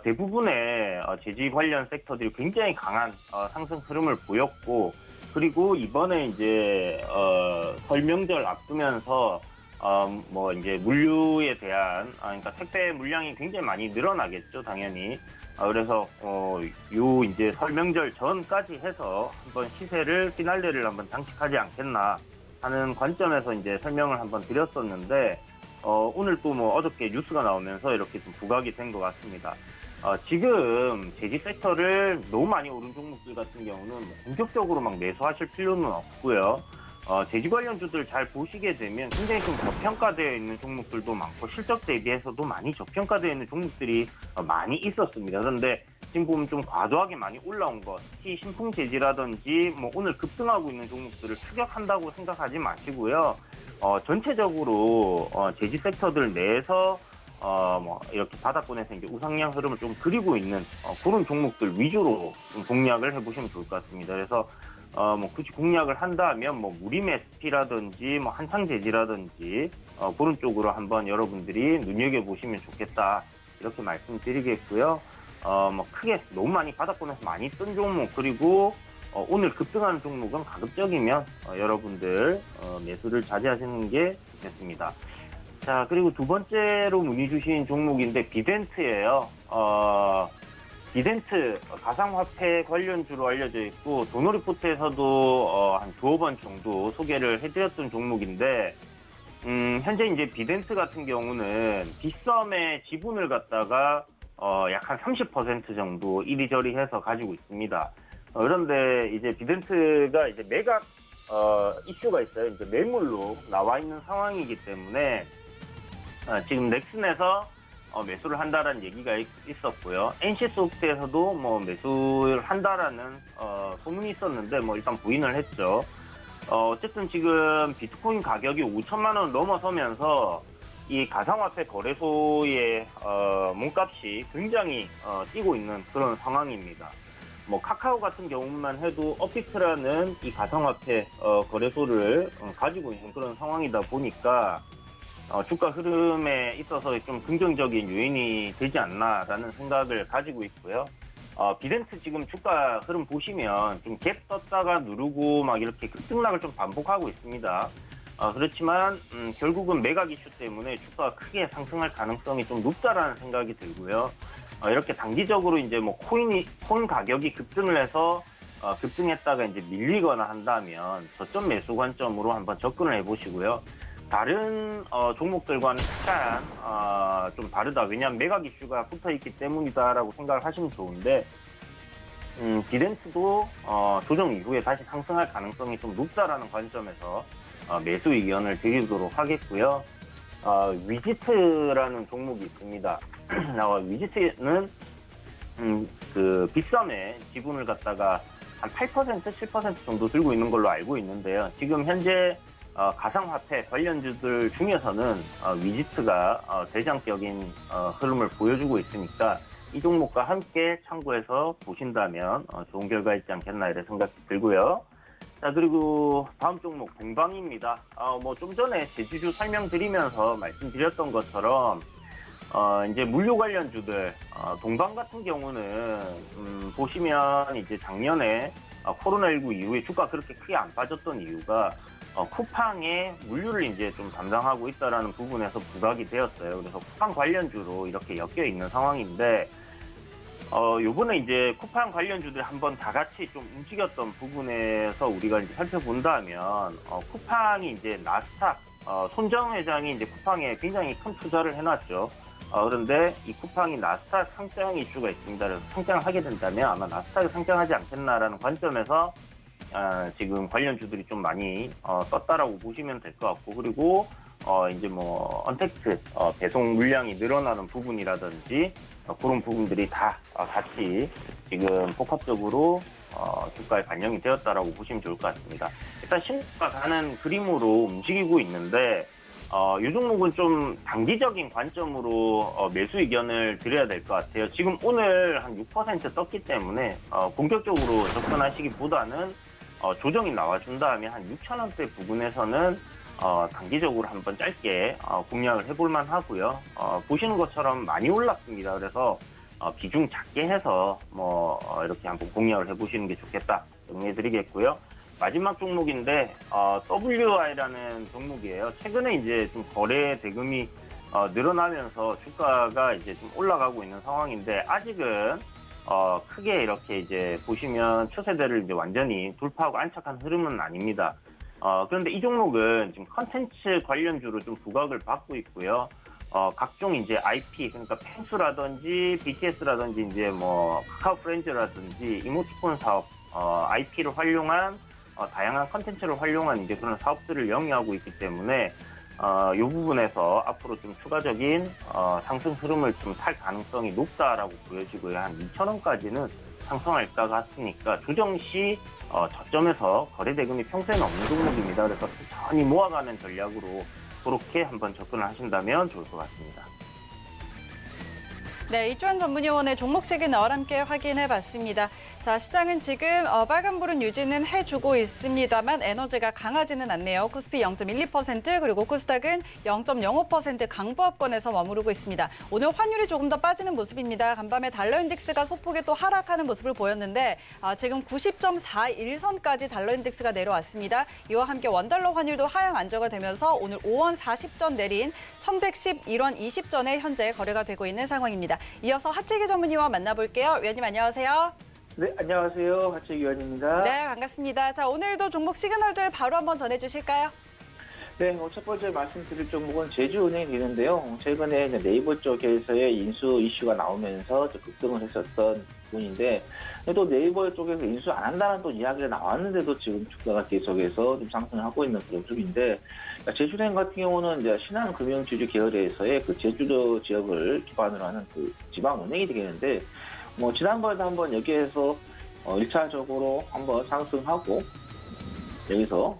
대부분의 제지 관련 섹터들이 굉장히 강한 상승 흐름을 보였고, 그리고 이번에 이제 설 명절 앞두면서 이제 물류에 대한 그러니까 택배 물량이 굉장히 많이 늘어나겠죠, 당연히. 그래서 요 이제 설 명절 전까지 해서 한번 시세를 피날레를 한번 장식하지 않겠나 하는 관점에서 이제 설명을 한번 드렸었는데, 오늘 또 어저께 뉴스가 나오면서 이렇게 좀 부각이 된 것 같습니다. 지금 제지 섹터를 너무 많이 오른 종목들 같은 경우는 공격적으로 막 매수하실 필요는 없고요. 제지 관련주들 잘 보시게 되면 굉장히 좀 저평가되어 있는 종목들도 많고 실적 대비해서도 많이 저평가되어 있는 종목들이 많이 있었습니다. 그런데 지금 보면 좀 과도하게 많이 올라온 것, 특히 신풍제지라든지 오늘 급등하고 있는 종목들을 추격한다고 생각하지 마시고요. 전체적으로 제지 섹터들 내에서 이렇게 바닥권에서 이제 우상향 흐름을 좀 그리고 있는 그런 종목들 위주로 좀 공략을 해보시면 좋을 것 같습니다. 그래서 굳이 공략을 한다면 무림SP라든지 한창제지라든지 그런 쪽으로 한번 여러분들이 눈여겨보시면 좋겠다 이렇게 말씀드리겠고요. 크게 너무 많이 바닥권에서 많이 뜬 종목, 그리고 오늘 급등하는 종목은 가급적이면 여러분들 매수를 자제하시는 게 좋겠습니다. 자, 그리고 두 번째로 문의 주신 종목인데 비덴트예요. 비덴트 가상화폐 관련주로 알려져 있고 도노리포트에서도 한 두어 번 정도 소개를 해드렸던 종목인데, 현재 이제 비덴트 같은 경우는 빗썸의 지분을 갖다가 약 한 30% 정도 이리저리 해서 가지고 있습니다. 그런데 이제 비덴트가 이제 매각 이슈가 있어요. 이제 매물로 나와 있는 상황이기 때문에 지금 넥슨에서 매수를 한다라는 얘기가 있었고요. NC소프트에서도 매수를 한다라는 소문이 있었는데 일단 부인을 했죠. 어쨌든 지금 비트코인 가격이 5천만 원 넘어서면서 이 가상화폐 거래소의 몸값이 굉장히 뛰고 있는 그런 상황입니다. 카카오 같은 경우만 해도 업비트라는 이 가상화폐 거래소를 가지고 있는 그런 상황이다 보니까 주가 흐름에 있어서 좀 긍정적인 요인이 되지 않나라는 생각을 가지고 있고요. 비덴트 지금 주가 흐름 보시면 좀 갭 떴다가 누르고 이렇게 급등락을 좀 반복하고 있습니다. 그렇지만 결국은 매각 이슈 때문에 주가가 크게 상승할 가능성이 좀 높다라는 생각이 들고요. 이렇게 단기적으로 이제 코인 가격이 급등을 해서 급등했다가 이제 밀리거나 한다면 저점 매수 관점으로 한번 접근을 해보시고요. 다른 종목들과는 약간 좀 다르다. 왜냐하면 매각 이슈가 붙어있기 때문이다라고 생각을 하시면 좋은데 비덴스도 조정 이후에 다시 상승할 가능성이 좀 높다라는 관점에서 매수 의견을 드리도록 하겠고요. 위지트라는 종목이 있습니다. 위지트는 그 빗썸의 지분을 갖다가 한 8%, 7% 정도 들고 있는 걸로 알고 있는데요. 지금 현재 가상화폐 관련주들 중에서는 위지트가 대장격인 흐름을 보여주고 있으니까 이 종목과 함께 참고해서 보신다면 좋은 결과 있지 않겠나 이런 생각이 들고요. 자, 그리고 다음 종목 동방입니다. 뭐 좀 전에 제주주 설명드리면서 말씀드렸던 것처럼 이제 물류 관련주들 동방 같은 경우는 보시면 이제 작년에 코로나19 이후에 주가 그렇게 크게 안 빠졌던 이유가 쿠팡의 물류를 이제 좀 담당하고 있다라는 부분에서 부각이 되었어요. 그래서 쿠팡 관련주로 이렇게 엮여 있는 상황인데 요번에 이제 쿠팡 관련주들이 한번 다 같이 좀 움직였던 부분에서 우리가 이제 살펴본다면 쿠팡이 이제 나스닥 손정 회장이 이제 쿠팡에 굉장히 큰 투자를 해놨죠. 그런데 이 쿠팡이 나스닥 상장 이슈가 있습니다. 그래서 상장을 하게 된다면 아마 나스닥에 상장하지 않겠나라는 관점에서 지금 관련주들이 좀 많이 떴다라고 보시면 될 것 같고, 그리고 이제 뭐 언택트 배송 물량이 늘어나는 부분이라든지 그런 부분들이 다 같이 지금 복합적으로 주가에 반영이 되었다라고 보시면 좋을 것 같습니다. 일단 신고가 가는 그림으로 움직이고 있는데 이 종목은 좀 단기적인 관점으로 매수 의견을 드려야 될 것 같아요. 지금 오늘 한 6% 떴기 때문에 본격적으로 접근하시기보다는 조정이 나와준다면 한 6,000원대 부근에서는 단기적으로 한번 짧게 공략을 해볼만 하고요. 보시는 것처럼 많이 올랐습니다. 그래서 비중 작게 해서 뭐 이렇게 한번 공략을 해보시는 게 좋겠다 정리해드리겠고요. 마지막 종목인데 WI라는 종목이에요. 최근에 이제 좀 거래 대금이 늘어나면서 주가가 이제 좀 올라가고 있는 상황인데 아직은 크게 이렇게 이제 보시면 추세대를 이제 완전히 돌파하고 안착한 흐름은 아닙니다. 그런데 이 종목은 지금 컨텐츠 관련주로 좀 부각을 받고 있고요. 각종 이제 IP, 그러니까 펜수라든지 BTS라든지 이제 뭐 카카오 프렌즈라든지 이모티콘 사업, IP를 활용한 다양한 컨텐츠를 활용한 이제 그런 사업들을 영위하고 있기 때문에 이 부분에서 앞으로 좀 추가적인 상승 흐름을 좀 탈 가능성이 높다라고 보여지고요. 한 2,000원까지는 상승할 것 같으니까 조정 시 저점에서 거래 대금이 평소에는 없는 종목입니다. 그래서 천천히 모아가는 전략으로 그렇게 한번 접근을 하신다면 좋을 것 같습니다. 네, 이주환 전문위원의 종목 시그널 함께 확인해봤습니다. 자, 시장은 지금 빨간불은 유지는 해주고 있습니다만 에너지가 강하지는 않네요. 코스피 0.12% 그리고 코스닥은 0.05% 강보합권에서 머무르고 있습니다. 오늘 환율이 조금 더 빠지는 모습입니다. 간밤에 달러 인덱스가 소폭에 또 하락하는 모습을 보였는데 지금 90.41선까지 달러 인덱스가 내려왔습니다. 이와 함께 원달러 환율도 하향 안정화 되면서 오늘 5원 40전 내린 1111원 20전에 현재 거래가 되고 있는 상황입니다. 이어서 하채기 전문위원 만나볼게요. 위원님 안녕하세요. 네, 안녕하세요. 하채기 위원입니다. 네, 반갑습니다. 자, 오늘도 종목 시그널들 바로 한번 전해주실까요? 네, 첫 번째 말씀드릴 종목은 제주은행이 되는데요. 최근에 네이버 쪽에서의 인수 이슈가 나오면서 급등을 했었던 부분인데, 또 네이버 쪽에서 인수 안 한다는 또 이야기가 나왔는데도 지금 주가가 계속해서 좀 상승하고 있는 그런 쪽인데, 제주은행 같은 경우는 이제 신한금융주주 계열에서의 그 제주도 지역을 기반으로 하는 그 지방은행이 되겠는데, 뭐 지난번에도 한번 여기에서 1차적으로 한번 상승하고 여기서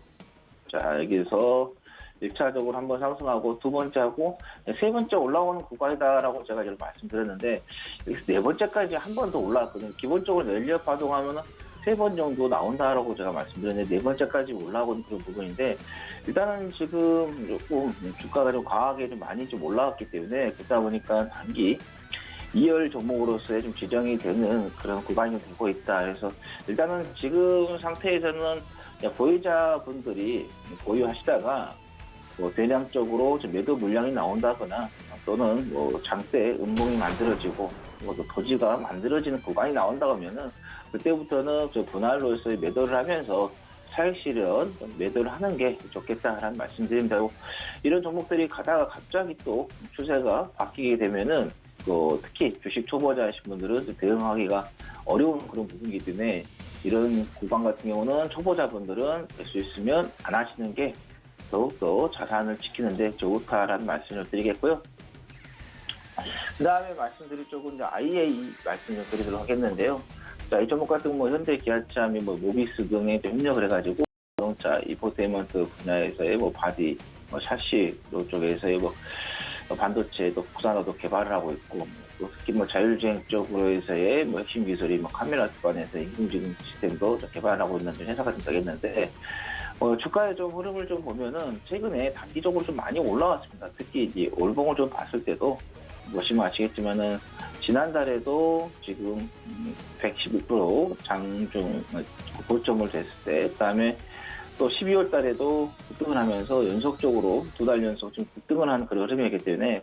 1차적으로 한번 상승하고 두 번째하고 세 번째 올라오는 구간이다라고 제가 이제 말씀드렸는데 여기서 네 번째까지 한 번 더 올라왔거든요. 기본적으로 랠리업 파동하면은 세 번 정도 나온다라고 제가 말씀드렸는데 네 번째까지 올라오고 있는 그런 부분인데 일단은 지금 조금 주가가 좀 과하게 좀 많이 좀 올라왔기 때문에 그러다 보니까 단기 2열 종목으로서의 좀 지정이 되는 그런 구간이 되고 있다. 그래서 일단은 지금 상태에서는 보유자분들이 보유하시다가 뭐 대량적으로 좀 매도 물량이 나온다거나 또는 뭐 장대 음봉이 만들어지고 뭐 토지가 만들어지는 구간이 나온다고 하면은 그때부터는 저 분할로서의 매도를 하면서 차익 실현 매도를 하는 게 좋겠다라는 말씀드립니다. 이런 종목들이 가다가 갑자기 또 추세가 바뀌게 되면은 또 특히 주식 초보자이신 분들은 대응하기가 어려운 그런 부분이기 때문에 이런 구간 같은 경우는 초보자분들은 될 수 있으면 안 하시는 게 더욱더 자산을 지키는데 좋다라는 말씀을 드리겠고요. 그 다음에 말씀드릴 쪽은 이제 IA 말씀을 드리도록 하겠는데요. 자, 이 종목 같은 경우 현대 기아차미 모비스 등에 좀 협력을 해가지고 자동차 인포테인먼트 분야에서의 바디, 샤시 쪽에서의 반도체 또 국산화도 개발을 하고 있고 또 특히 자율주행 쪽으로에서의 핵심 기술이 카메라 기반에서 인공지능 시스템도 개발을 하고 있는 회사가 좀 되겠는데 주가의 좀 흐름을 좀 보면은 최근에 단기적으로 좀 많이 올라왔습니다. 특히 이제 올봉을 좀 봤을 때도 보시면 아시겠지만은 지난달에도 지금 112% 장중 고점을 됐을 때, 그다음에 또 12월 달에도 급등을 하면서 연속적으로 2달 연속 좀 급등을 하는 그런 흐름이기 때문에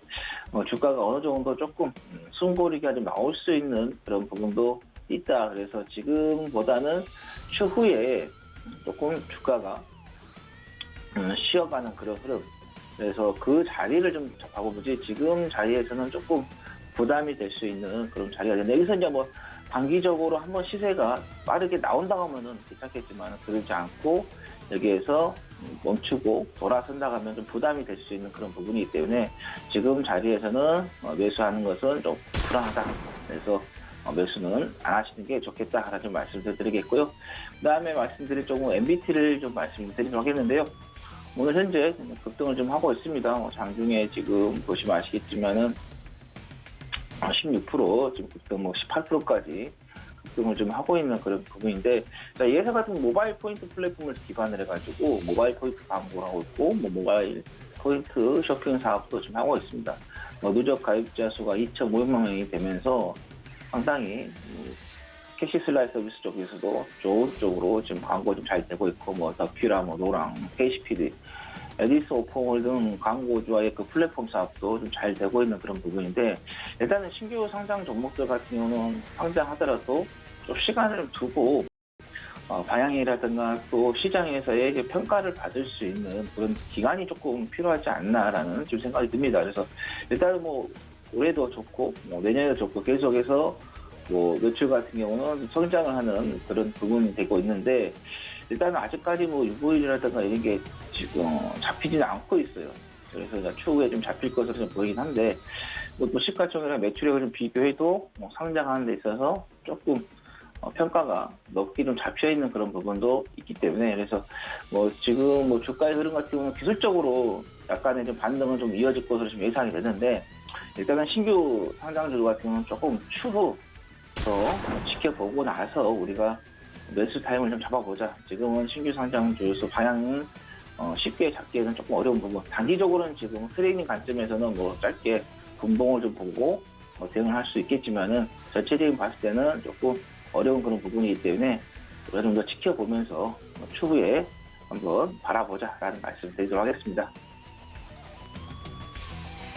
주가가 어느 정도 조금 숨고르기가 좀 나올 수 있는 그런 부분도 있다. 그래서 지금보다는 추후에 조금 주가가 쉬어가는 그런 흐름. 그래서 그 자리를 좀 잡아보고 보지 지금 자리에서는 조금 부담이 될 수 있는 그런 자리가 되는데 여기서 이제 단기적으로 한번 시세가 빠르게 나온다고 하면은 괜찮겠지만 그러지 않고 여기에서 멈추고 돌아선다 하면 좀 부담이 될 수 있는 그런 부분이기 때문에 지금 자리에서는 매수하는 것은 좀 불안하다. 그래서 매수는 안 하시는 게 좋겠다라는 말씀을 드리겠고요. 그 다음에 말씀드릴 쪽은 MBT를 좀 말씀드리도록 하겠는데요. 오늘 현재 급등을 좀 하고 있습니다. 장중에 지금 보시면 아시겠지만은 16% 지금 급등 18%까지 급등을 좀 하고 있는 그런 부분인데, 자, 이 회사 같은 모바일 포인트 플랫폼을 기반을 해가지고 모바일 포인트 광고를 하고 있고, 모바일 포인트 쇼핑 사업도 좀 하고 있습니다. 누적 가입자 수가 2,500만 명이 되면서 상당히 캐시슬라이 서비스 쪽에서도 좋은 쪽으로 지금 광고 좀 잘 되고 있고, 더큐라, 노랑, KCPD, 에디스 오픈홀 등 광고주와의 그 플랫폼 사업도 좀 잘 되고 있는 그런 부분인데, 일단은 신규 상장 종목들 같은 경우는 상장하더라도 좀 시간을 두고 방향이라든가 또 시장에서의 평가를 받을 수 있는 그런 기간이 조금 필요하지 않나라는 좀 생각이 듭니다. 그래서 일단은 올해도 좋고 내년에도 좋고 계속해서 매출 같은 경우는 성장을 하는 그런 부분이 되고 있는데, 일단은 아직까지 유보율이라든가 이런 게 지금 잡히지는 않고 있어요. 그래서 추후에 좀 잡힐 것으로 좀 보이긴 한데, 또 시가총액이랑 매출액을 좀 비교해도 상장하는 데 있어서 조금 평가가 높게 좀 잡혀 있는 그런 부분도 있기 때문에, 그래서 지금 주가의 흐름 같은 경우는 기술적으로 약간의 좀 반등은 좀 이어질 것으로 좀 예상이 되는데, 일단은 신규 상장주 같은 경우는 조금 추후 더 지켜보고 나서 우리가 매수 타임을 좀 잡아보자. 지금은 신규 상장주에서 방향은 쉽게 잡기에는 조금 어려운 부분. 단기적으로는 지금 트레이닝 관점에서는 짧게 분봉을 좀 보고 대응을 할 수 있겠지만은 전체적인 봤을 때는 조금 어려운 그런 부분이기 때문에 우리가 좀 더 지켜보면서 추후에 한번 바라보자라는 말씀 드리도록 하겠습니다.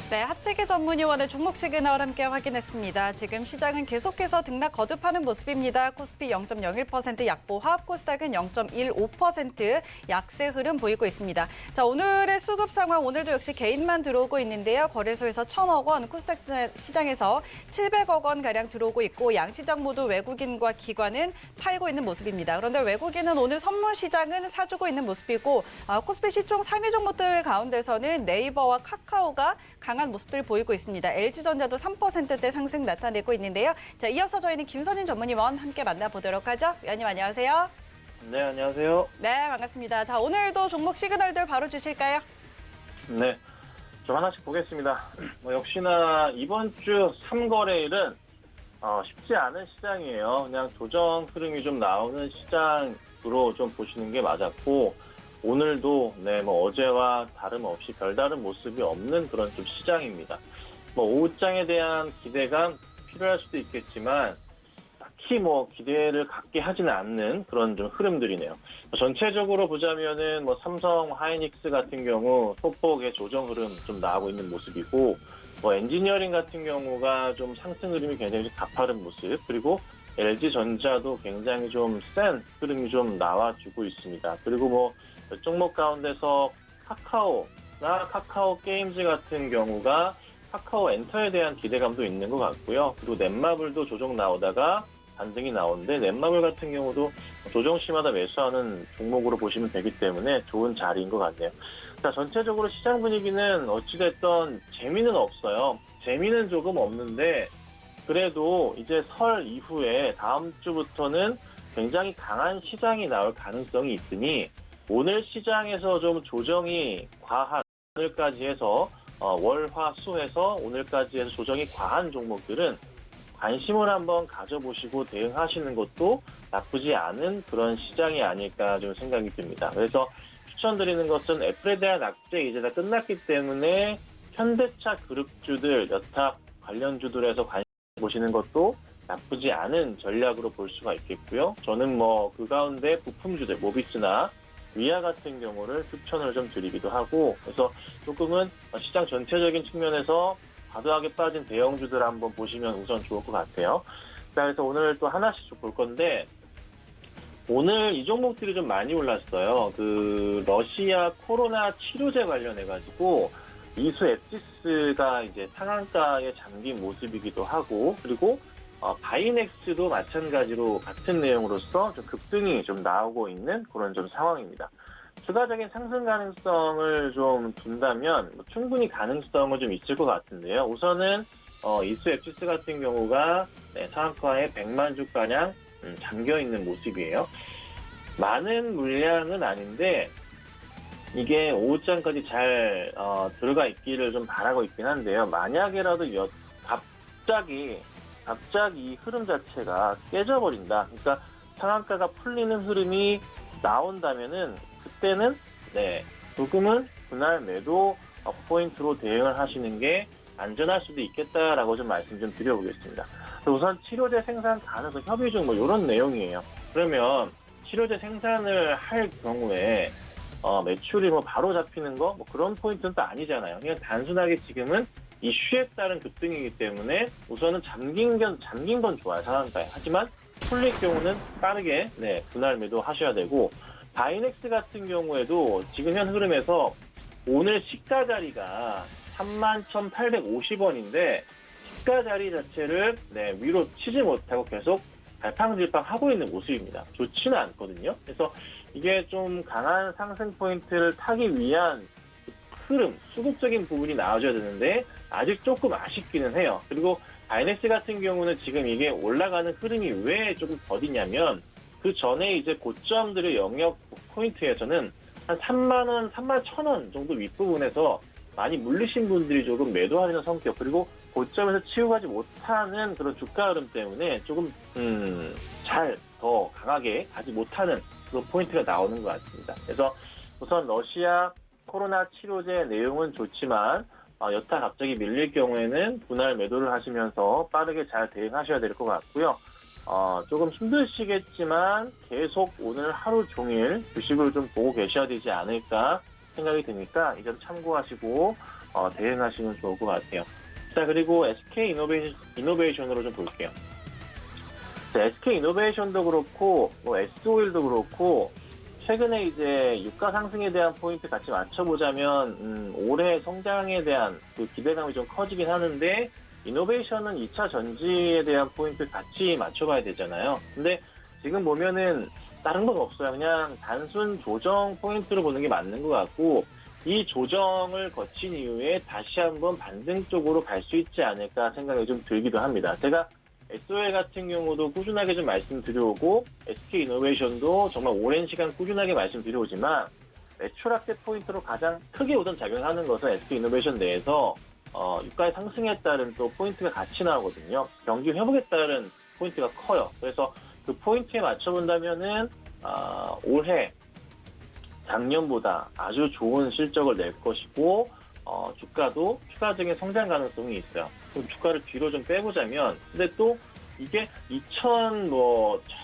네, 하치기 전문위원의 종목 시그널 함께 확인했습니다. 지금 시장은 계속해서 등락 거듭하는 모습입니다. 코스피 0.01% 약보합, 코스닥은 0.15% 약세 흐름 보이고 있습니다. 자, 오늘의 수급 상황, 오늘도 역시 개인만 들어오고 있는데요. 거래소에서 1,000억 원, 코스닥 시장에서 700억 원 가량 들어오고 있고, 양시장 모두 외국인과 기관은 팔고 있는 모습입니다. 그런데 외국인은 오늘 선물 시장은 사주고 있는 모습이고, 코스피 시총 상위 종목들 가운데서는 네이버와 카카오가 강한 모습들 보이고 있습니다. LG전자도 3%대 상승 나타내고 있는데요. 자, 이어서 저희는 김선인 전문위원 함께 만나보도록 하죠. 위원님 안녕하세요. 네, 안녕하세요. 네, 반갑습니다. 자, 오늘도 종목 시그널들 바로 주실까요? 네, 좀 하나씩 보겠습니다. 역시나 이번 주 3거래일은 쉽지 않은 시장이에요. 그냥 조정 흐름이 좀 나오는 시장으로 좀 보시는 게 맞았고, 오늘도 어제와 다름없이 별다른 모습이 없는 그런 좀 시장입니다. 오후장에 대한 기대감 필요할 수도 있겠지만 딱히 기대를 갖게 하지는 않는 그런 좀 흐름들이네요. 전체적으로 보자면은 삼성, 하이닉스 같은 경우 소폭의 조정 흐름 좀 나오고 있는 모습이고, 엔지니어링 같은 경우가 좀 상승 흐름이 굉장히 가파른 모습, 그리고 LG전자도 굉장히 좀 센 흐름이 좀 나와주고 있습니다. 그리고 뭐 종목 가운데서 카카오나 카카오 게임즈 같은 경우가 카카오 엔터에 대한 기대감도 있는 것 같고요. 그리고 넷마블도 조정 나오다가 반등이 나오는데 넷마블 같은 경우도 조정 시마다 매수하는 종목으로 보시면 되기 때문에 좋은 자리인 것 같네요. 자, 전체적으로 시장 분위기는 어찌됐든 재미는 없어요. 재미는 조금 없는데 그래도 이제 설 이후에 다음 주부터는 굉장히 강한 시장이 나올 가능성이 있으니 오늘 시장에서 좀 조정이 과한 오늘까지 해서 월, 화, 수 해서 오늘까지 해서 조정이 과한 종목들은 관심을 한번 가져보시고 대응하시는 것도 나쁘지 않은 그런 시장이 아닐까 좀 생각이 듭니다. 그래서 추천드리는 것은 애플에 대한 악재 이제가 끝났기 때문에 현대차 그룹주들, 여타 관련주들에서 관심 보시는 것도 나쁘지 않은 전략으로 볼 수가 있겠고요. 저는 뭐 그 가운데 부품주들, 모비스나 위아 같은 경우를 추천을 좀 드리기도 하고 그래서 조금은 시장 전체적인 측면에서 과도하게 빠진 대형주들 한번 보시면 우선 좋을 것 같아요. 자, 그래서 오늘 또 하나씩 좀 볼 건데 오늘 이 종목들이 좀 많이 올랐어요. 그 러시아 코로나 치료제 관련해가지고 이수 앱시스가 이제 상한가에 잠긴 모습이기도 하고 그리고 바이넥스도 마찬가지로 같은 내용으로서 좀 급등이 좀 나오고 있는 그런 좀 상황입니다. 추가적인 상승 가능성을 좀 둔다면 충분히 가능성은 좀 있을 것 같은데요. 우선은 이수 앱시스 같은 경우가 상한가에 100만 주가량 잠겨 있는 모습이에요. 많은 물량은 아닌데 이게 오후장까지 잘 들어가 있기를 좀 바라고 있긴 한데요. 만약에라도 갑자기 이 흐름 자체가 깨져버린다. 그러니까 상한가가 풀리는 흐름이 나온다면은 그때는 조금은 그날 매도 포인트로 대응을 하시는 게 안전할 수도 있겠다라고 좀 말씀 좀 드려보겠습니다. 우선 치료제 생산 가능성 협의 중 뭐 이런 내용이에요. 그러면 치료제 생산을 할 경우에 매출이 뭐 바로 잡히는 거 뭐 그런 포인트는 또 아니잖아요. 그냥 단순하게 지금은 이슈에 따른 급등이기 때문에 우선은 잠긴 건 좋아요. 상한가에. 하지만 풀릴 경우는 빠르게 분할 매도 하셔야 되고 바이넥스 같은 경우에도 지금 현 흐름에서 오늘 시가 자리가 31,850원인데 시가 자리 자체를 위로 치지 못하고 계속 갈팡질팡 하고 있는 모습입니다. 좋지는 않거든요. 그래서 이게 좀 강한 상승 포인트를 타기 위한 흐름, 수급적인 부분이 나와줘야 되는데 아직 조금 아쉽기는 해요. 그리고 바이넥스 같은 경우는 지금 이게 올라가는 흐름이 왜 조금 더디냐면 그 전에 이제 고점들의 영역 포인트에서는 한 3만원, 31,000원 정도 윗부분에서 많이 물리신 분들이 조금 매도하는 성격 그리고 고점에서 치유하지 못하는 그런 주가 흐름 때문에 조금 잘 더 강하게 가지 못하는 그런 포인트가 나오는 것 같습니다. 그래서 우선 러시아 코로나 치료제 내용은 좋지만 여타 갑자기 밀릴 경우에는 분할 매도를 하시면서 빠르게 잘 대응하셔야 될 것 같고요. 조금 힘드시겠지만 계속 오늘 하루 종일 주식을 좀 보고 계셔야 되지 않을까 생각이 드니까 이 점 참고하시고 대응하시면 좋을 것 같아요. 자, 그리고 SK 이노베이션으로 좀 볼게요. 자, SK 이노베이션도 그렇고 S-오일도 그렇고 최근에 이제 유가 상승에 대한 포인트 같이 맞춰보자면 올해 성장에 대한 그 기대감이 좀 커지긴 하는데 이노베이션은 2차 전지에 대한 포인트 같이 맞춰봐야 되잖아요. 근데 지금 보면은 다른 건 없어요. 그냥 단순 조정 포인트로 보는 게 맞는 것 같고 이 조정을 거친 이후에 다시 한번 반등 쪽으로 갈 수 있지 않을까 생각이 좀 들기도 합니다. 제가 S-오일 같은 경우도 꾸준하게 좀 말씀드려오고 SK 이노베이션도 정말 오랜 시간 꾸준하게 말씀드려오지만 매출 확대 포인트로 가장 크게 우선 작용하는 것은 SK 이노베이션 내에서 유가의 상승에 따른 또 포인트가 같이 나오거든요. 경기 회복에 따른 포인트가 커요. 그래서 그 포인트에 맞춰본다면은 올해 작년보다 아주 좋은 실적을 낼 것이고 주가도 추가적인 성장 가능성이 있어요. 그럼 주가를 뒤로 좀 빼보자면 근데 또 이게 2000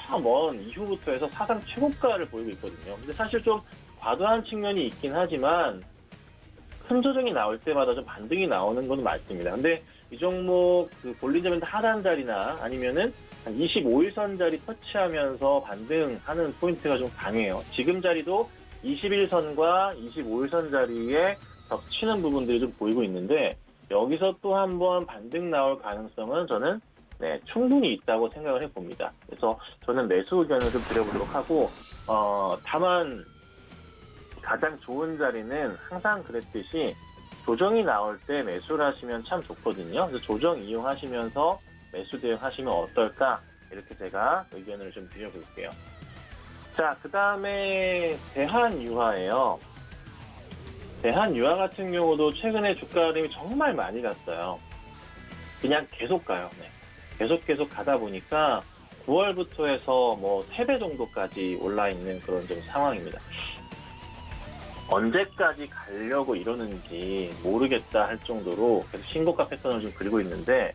처음 이후부터 해서 사상 최고가를 보이고 있거든요. 근데 사실 좀 과도한 측면이 있긴 하지만 큰 조정이 나올 때마다 좀 반등이 나오는 건 맞습니다. 근데 이 종목 그 볼린저밴드 하단 자리나 아니면은 한 25일선 자리 터치하면서 반등하는 포인트가 좀 강해요. 지금 자리도 21선과 25일선 자리에 겹치는 부분들이 좀 보이고 있는데 여기서 또 한번 반등 나올 가능성은 저는 충분히 있다고 생각을 해봅니다. 그래서 저는 매수 의견을 좀 드려보도록 하고 다만 가장 좋은 자리는 항상 그랬듯이 조정이 나올 때 매수를 하시면 참 좋거든요. 그래서 조정 이용하시면서 매수 대응하시면 어떨까 이렇게 제가 의견을 좀 드려볼게요. 자, 그 다음에 대한유화예요. 대한유화 같은 경우도 최근에 주가 흐름이 정말 많이 갔어요. 그냥 계속 가요. 계속 가다 보니까 9월부터 해서 뭐 3배 정도까지 올라 있는 그런 좀 상황입니다. 언제까지 가려고 이러는지 모르겠다 할 정도로 계속 신고가 패턴을 좀 그리고 있는데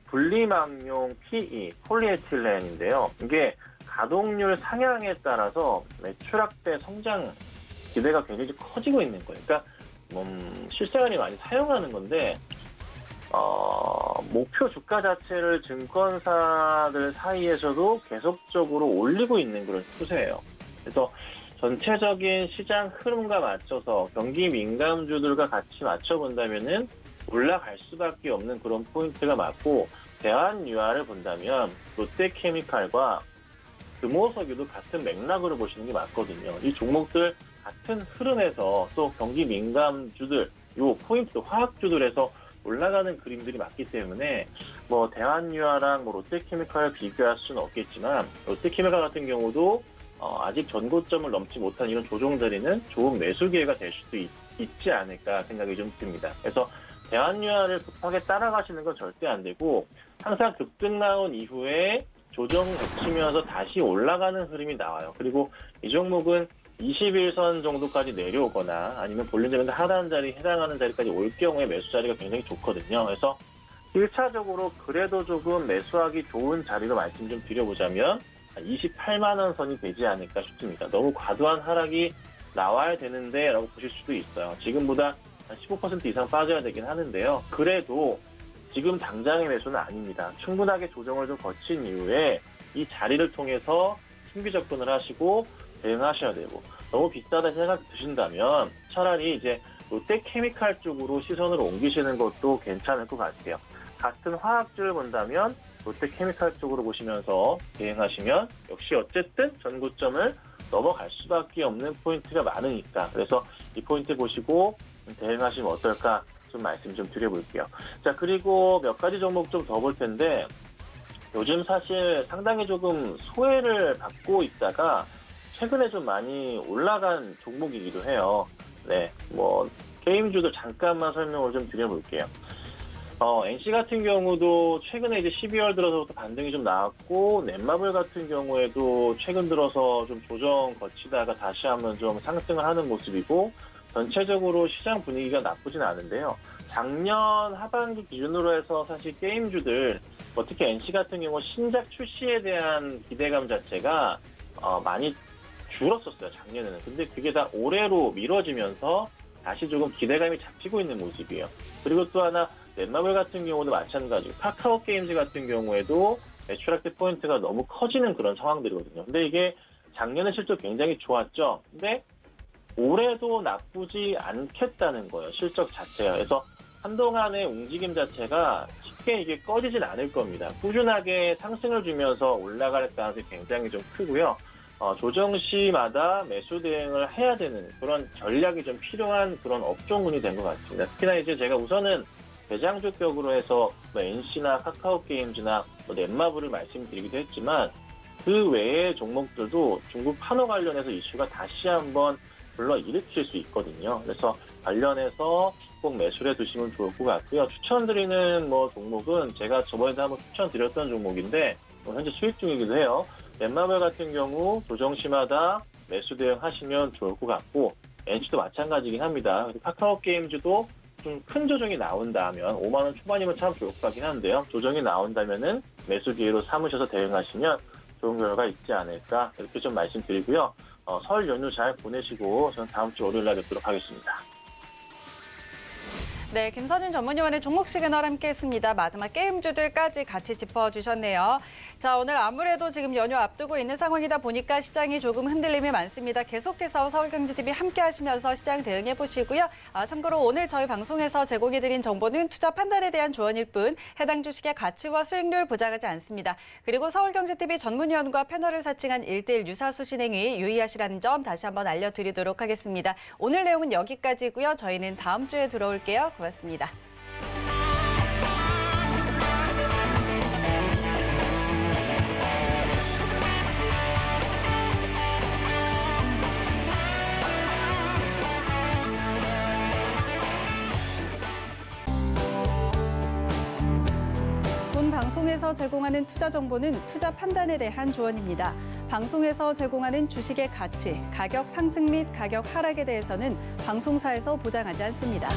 분리망용 PE, 폴리에틸렌인데요. 이게 가동률 상향에 따라서 매출확대 성장 기대가 굉장히 커지고 있는 거예요. 그러니까 실생활이 많이 사용하는 건데 목표 주가 자체를 증권사들 사이에서도 계속적으로 올리고 있는 그런 추세예요. 그래서 전체적인 시장 흐름과 맞춰서 경기 민감주들과 같이 맞춰본다면은 올라갈 수밖에 없는 그런 포인트가 맞고, 대한유화를 본다면 롯데케미칼과 금호석유도 같은 맥락으로 보시는 게 맞거든요. 이 종목들 같은 흐름에서 또 경기 민감주들, 요 포인트 화학주들에서 올라가는 그림들이 맞기 때문에 뭐 대한유화랑 뭐 롯데케미칼을 비교할 수는 없겠지만 롯데케미칼 같은 경우도 아직 전고점을 넘지 못한 이런 조정 자리는 좋은 매수 기회가 될 수도 있지 않을까 생각이 좀 듭니다. 그래서 대한유화를 급하게 따라가시는 건 절대 안 되고 항상 급등 나온 이후에 조정 거치면서 다시 올라가는 흐름이 나와요. 그리고 이 종목은 21선 정도까지 내려오거나 아니면 볼륨점에서 하단 자리 해당하는 자리까지 올 경우에 매수 자리가 굉장히 좋거든요. 그래서 1차적으로 그래도 조금 매수하기 좋은 자리로 말씀 좀 드려보자면 28만 원 선이 되지 않을까 싶습니다. 너무 과도한 하락이 나와야 되는데 라고 보실 수도 있어요. 지금보다 한 15% 이상 빠져야 되긴 하는데요. 그래도 지금 당장의 매수는 아닙니다. 충분하게 조정을 좀 거친 이후에 이 자리를 통해서 신규 접근을 하시고 대응하셔야 되고, 너무 비싸다 생각 드신다면 차라리 이제 롯데케미칼 쪽으로 시선을 옮기시는 것도 괜찮을 것 같아요. 같은 화학주를 본다면 롯데케미칼 쪽으로 보시면서 대응하시면 역시 어쨌든 전고점을 넘어갈 수밖에 없는 포인트가 많으니까, 그래서 이 포인트 보시고 대응하시면 어떨까 좀 말씀 좀 드려볼게요. 자, 그리고 몇 가지 종목 좀 더 볼 텐데, 요즘 사실 상당히 조금 소외를 받고 있다가 최근에 좀 많이 올라간 종목이기도 해요. 뭐 게임주도 잠깐만 설명을 좀 드려볼게요. NC 같은 경우도 최근에 이제 12월 들어서부터 반등이 좀 나왔고, 넷마블 같은 경우에도 최근 들어서 좀 조정 거치다가 다시 한번 좀 상승을 하는 모습이고, 전체적으로 시장 분위기가 나쁘진 않은데요. 작년 하반기 기준으로 해서 사실 게임주들, 특히 NC 같은 경우 신작 출시에 대한 기대감 자체가 많이 줄었었어요, 작년에는. 근데 그게 다 올해로 미뤄지면서 다시 조금 기대감이 잡히고 있는 모습이에요. 그리고 또 하나, 넷마블 같은 경우도 마찬가지고 카카오 게임즈 같은 경우에도 매출확대 포인트가 너무 커지는 그런 상황들이거든요. 근데 이게 작년에 실적 굉장히 좋았죠. 근데 올해도 나쁘지 않겠다는 거예요, 실적 자체가. 그래서 한동안의 움직임 자체가 쉽게 이게 꺼지진 않을 겁니다. 꾸준하게 상승을 주면서 올라갈 가능성이 굉장히 좀 크고요. 조정 시마다 매수 대응을 해야 되는 그런 전략이 좀 필요한 그런 업종군이 된 것 같습니다. 특히나 이제 제가 우선은 대장주격으로 해서 NC나 카카오 게임즈나 넷마블을 말씀드리기도 했지만, 그 외의 종목들도 중국 판호 관련해서 이슈가 다시 한번 불러일으킬 수 있거든요. 그래서 관련해서 꼭 매수를 해두시면 좋을 것 같고요. 추천드리는 종목은 제가 저번에도 한번 추천드렸던 종목인데 현재 수익 중이기도 해요. 넷마블 같은 경우 조정 시마다 매수 대응하시면 좋을 것 같고, NC도 마찬가지긴 합니다. 카카오 게임즈도 좀 큰 조정이 나온다면 5만 원 초반이면 참 좋을 것 같긴 한데요. 조정이 나온다면은 매수 기회로 삼으셔서 대응하시면 좋은 결과 있지 않을까, 이렇게 좀 말씀드리고요. 설 연휴 잘 보내시고 저는 다음 주 월요일 날 뵙도록 하겠습니다. 네, 김선윤 전문위원의 종목 시그널 함께했습니다. 마지막 게임주들까지 같이 짚어주셨네요. 자, 오늘 아무래도 지금 연휴 앞두고 있는 상황이다 보니까 시장이 조금 흔들림이 많습니다. 계속해서 서울경제TV 함께하시면서 시장 대응해 보시고요. 참고로 오늘 저희 방송에서 제공해드린 정보는 투자 판단에 대한 조언일 뿐 해당 주식의 가치와 수익률 보장하지 않습니다. 그리고 서울경제TV 전문위원과 패널을 사칭한 1:1 유사수 진행이 유의하시라는 점 다시 한번 알려드리도록 하겠습니다. 오늘 내용은 여기까지고요. 저희는 다음 주에 들어올게요. 고맙습니다. 본 방송에서 제공하는 투자 정보는 투자 판단에 대한 조언입니다. 방송에서 제공하는 주식의 가치, 가격 상승 및 가격 하락에 대해서는 방송사에서 보장하지 않습니다.